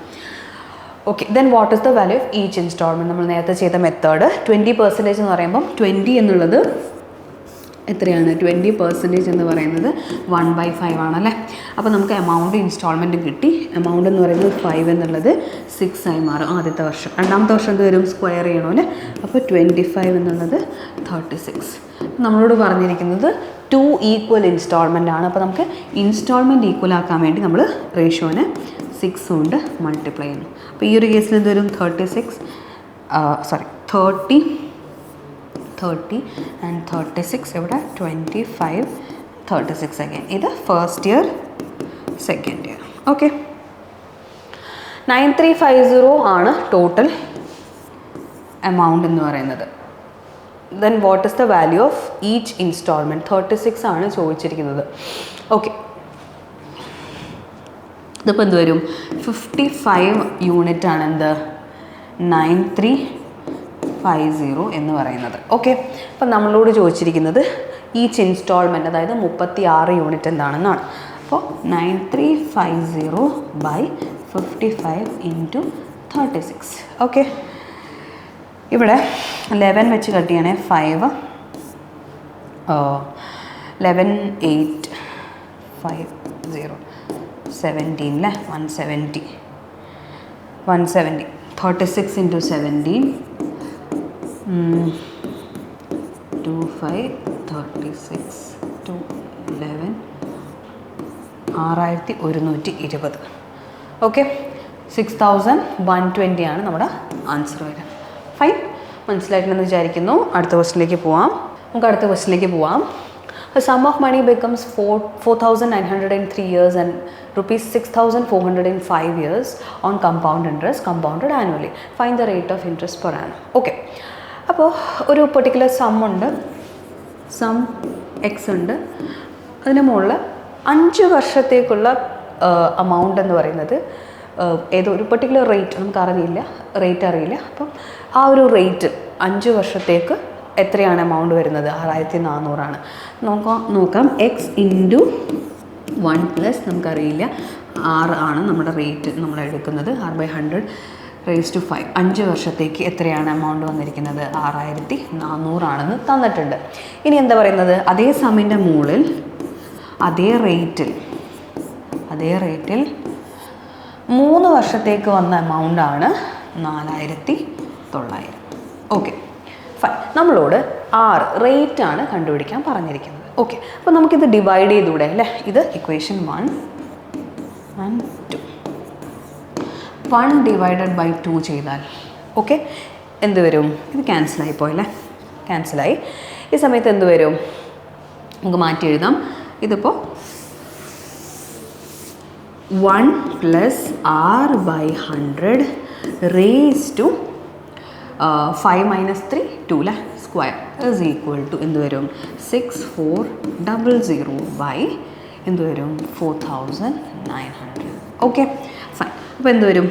Okay, then what is the value of each instalment? നമ്മൾ നേരത്തെ ചെയ്ത മെത്തേഡ് 20% എന്ന് പറയുമ്പം 20 എന്നുള്ളത് എത്രയാണ്? 20% എന്ന് പറയുന്നത് 1/5 ആണല്ലേ. അപ്പോൾ നമുക്ക് എമൗണ്ട് ഇൻസ്റ്റാൾമെൻറ്റ് കിട്ടി. എമൗണ്ട് എന്ന് പറയുന്നത് 5 എന്നുള്ളത് 6 ആയി മാറും ആദ്യത്തെ വർഷം. രണ്ടാമത്തെ വർഷം എന്ത് വരും? സ്ക്വയർ ചെയ്യണമല്ലേ. അപ്പോൾ 25 എന്നുള്ളത് 36. നമ്മളോട് പറഞ്ഞിരിക്കുന്നത് 2 ഈക്വൽ ഇൻസ്റ്റാൾമെൻ്റ് ആണ്. അപ്പോൾ നമുക്ക് ഇൻസ്റ്റാൾമെൻറ്റ് ഈക്വൽ ആക്കാൻ വേണ്ടി നമ്മൾ റേഷ്യോനെ 6 കൊണ്ട് മൾട്ടിപ്ലൈ ചെയ്യുന്നു. അപ്പോൾ ഈ ഒരു കേസിൽ എന്ത് വരും? 30 and 36. ഇവിടെ 25, 36 again. ഇത് first year, second year. Okay, 9350 ആണ് ടോട്ടൽ എമൗണ്ട് എന്ന് പറയുന്നത്. Then what is the value of each instalment? 36 ആണ് ചോദിച്ചിരിക്കുന്നത്. ഓക്കെ, ഇതിപ്പോൾ എന്ത് വരും? 55 യൂണിറ്റ് ആണ് എന്ത്? 9350 എന്ന് പറയുന്നത്. ഓക്കെ, അപ്പം നമ്മളോട് ചോദിച്ചിരിക്കുന്നത് ഈച്ച് ഇൻസ്റ്റാൾമെൻറ്റ്, അതായത് 36 യൂണിറ്റ് എന്താണെന്നാണ്. അപ്പോൾ 9350/55 × 36. ഓക്കെ, ഇവിടെ 11 വെച്ച് കട്ട് ചെയ്യണേ. 5 11 8 50 17 അല്ലേ. 170 36 × 17 25 36 11 6120. ഓക്കെ, 6120 ആണ് നമ്മുടെ ആൻസർ വരിക. ഫൈൻ, മനസ്സിലായിട്ടുണ്ടെന്ന് വിചാരിക്കുന്നു. അടുത്ത ക്വസ്റ്റിലേക്ക് പോവാം. A sum of money becomes 4,903 years and rupees 6,405 years on compound interest compounded annually. Find the rate of interest per annum. Okay, അപ്പോൾ ഒരു പെർട്ടിക്കുലർ സം ഉണ്ട്, സം എക്സ് ഉണ്ട്. അതിന് മുകളിൽ 5 വർഷത്തേക്കുള്ള എമൗണ്ട് എന്ന് പറയുന്നത് ഏതോ ഒരു പെർട്ടിക്കുലർ റേറ്റ് നമുക്കറിയില്ല, അപ്പം ആ ഒരു റേറ്റ് 5 വർഷത്തേക്ക് എത്രയാണ് എമൗണ്ട് വരുന്നത്? 6400 ആണ്. നോക്കാം എക്സ് ഇൻറ്റു 1 പ്ലസ് നമുക്കറിയില്ല 6 ആണ് നമ്മുടെ റേറ്റ് നമ്മൾ എടുക്കുന്നത്. 6/100 raised to 5. 5 വർഷത്തേക്ക് എത്രയാണ് എമൗണ്ട് വന്നിരിക്കുന്നത്? 6400 ആണെന്ന് തന്നിട്ടുണ്ട്. ഇനി എന്താ പറയുന്നത്? അതേ സമ്മിൻ്റെ മുകളിൽ അതേ റേറ്റിൽ 3 വർഷത്തേക്ക് വന്ന എമൗണ്ടാണ് 4900. Okay, fine. നമ്മളോട് 6 റേറ്റാണ് കണ്ടുപിടിക്കാൻ പറഞ്ഞിരിക്കുന്നത്. ഓക്കെ, അപ്പോൾ നമുക്കിത് ഡിവൈഡ് ചെയ്തൂടെ അല്ലേ? ഇത് ഇക്വേഷൻ 1 and 2. 1 divided by 2 ചെയ്താൽ ഓക്കെ എന്ത് വരും? ഇത് ക്യാൻസലായിപ്പോയി അല്ലേ? ക്യാൻസലായി. ഈ സമയത്ത് എന്ത് വരും? നമുക്ക് മാറ്റി എഴുതാം. ഇതിപ്പോൾ 1 + r/100 raised to 5 - 3 2 അല്ലേ? സ്ക്വയർ ഇസ് ഈക്വൽ ടു എന്ത് വരും? 6400 എന്ത് വരും? 4900. Okay, fine. അപ്പോൾ എന്ത് വരും?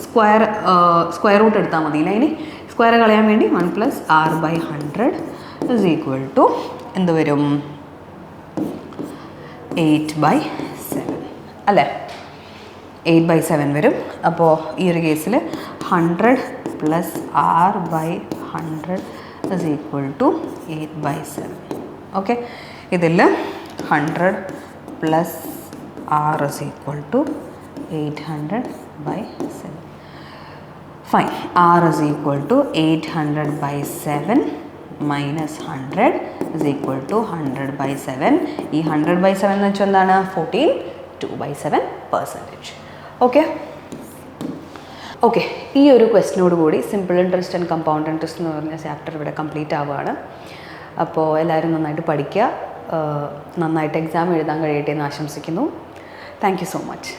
സ്ക്വയർ റൂട്ട് എടുത്താൽ മതി അല്ലേ? ഇനി സ്ക്വയർ കളയാൻ വേണ്ടി 1 + r/100 ഇസ് ഈക്വൽ ടു എന്ത് വരും? 8/7 അല്ലേ? 8/7 വരും. അപ്പോൾ ഈ ഒരു കേസിൽ 100 + r/100 is equal to 8/7. Okay, ഇതിൽ 100 + r is equal to 800/7. Fine. R is equal to 800/7 minus 100 is equal to 100/7. ഈ 100/7 എന്ന് വെച്ചാൽ എന്താണ്? 14 2/7%. Okay okay. ഈ ഒരു ക്വസ്റ്റിനോട് കൂടി simple interest and compound interest എന്ന് പറഞ്ഞ ചാപ്റ്റർ ഇവിടെ കംപ്ലീറ്റ് ആവുകയാണ്. അപ്പോൾ എല്ലാവരും നന്നായിട്ട് പഠിക്കുക, നന്നായിട്ട് എക്സാം എഴുതാൻ കഴിയട്ടെ എന്ന് ആശംസിക്കുന്നു. Thank you so much.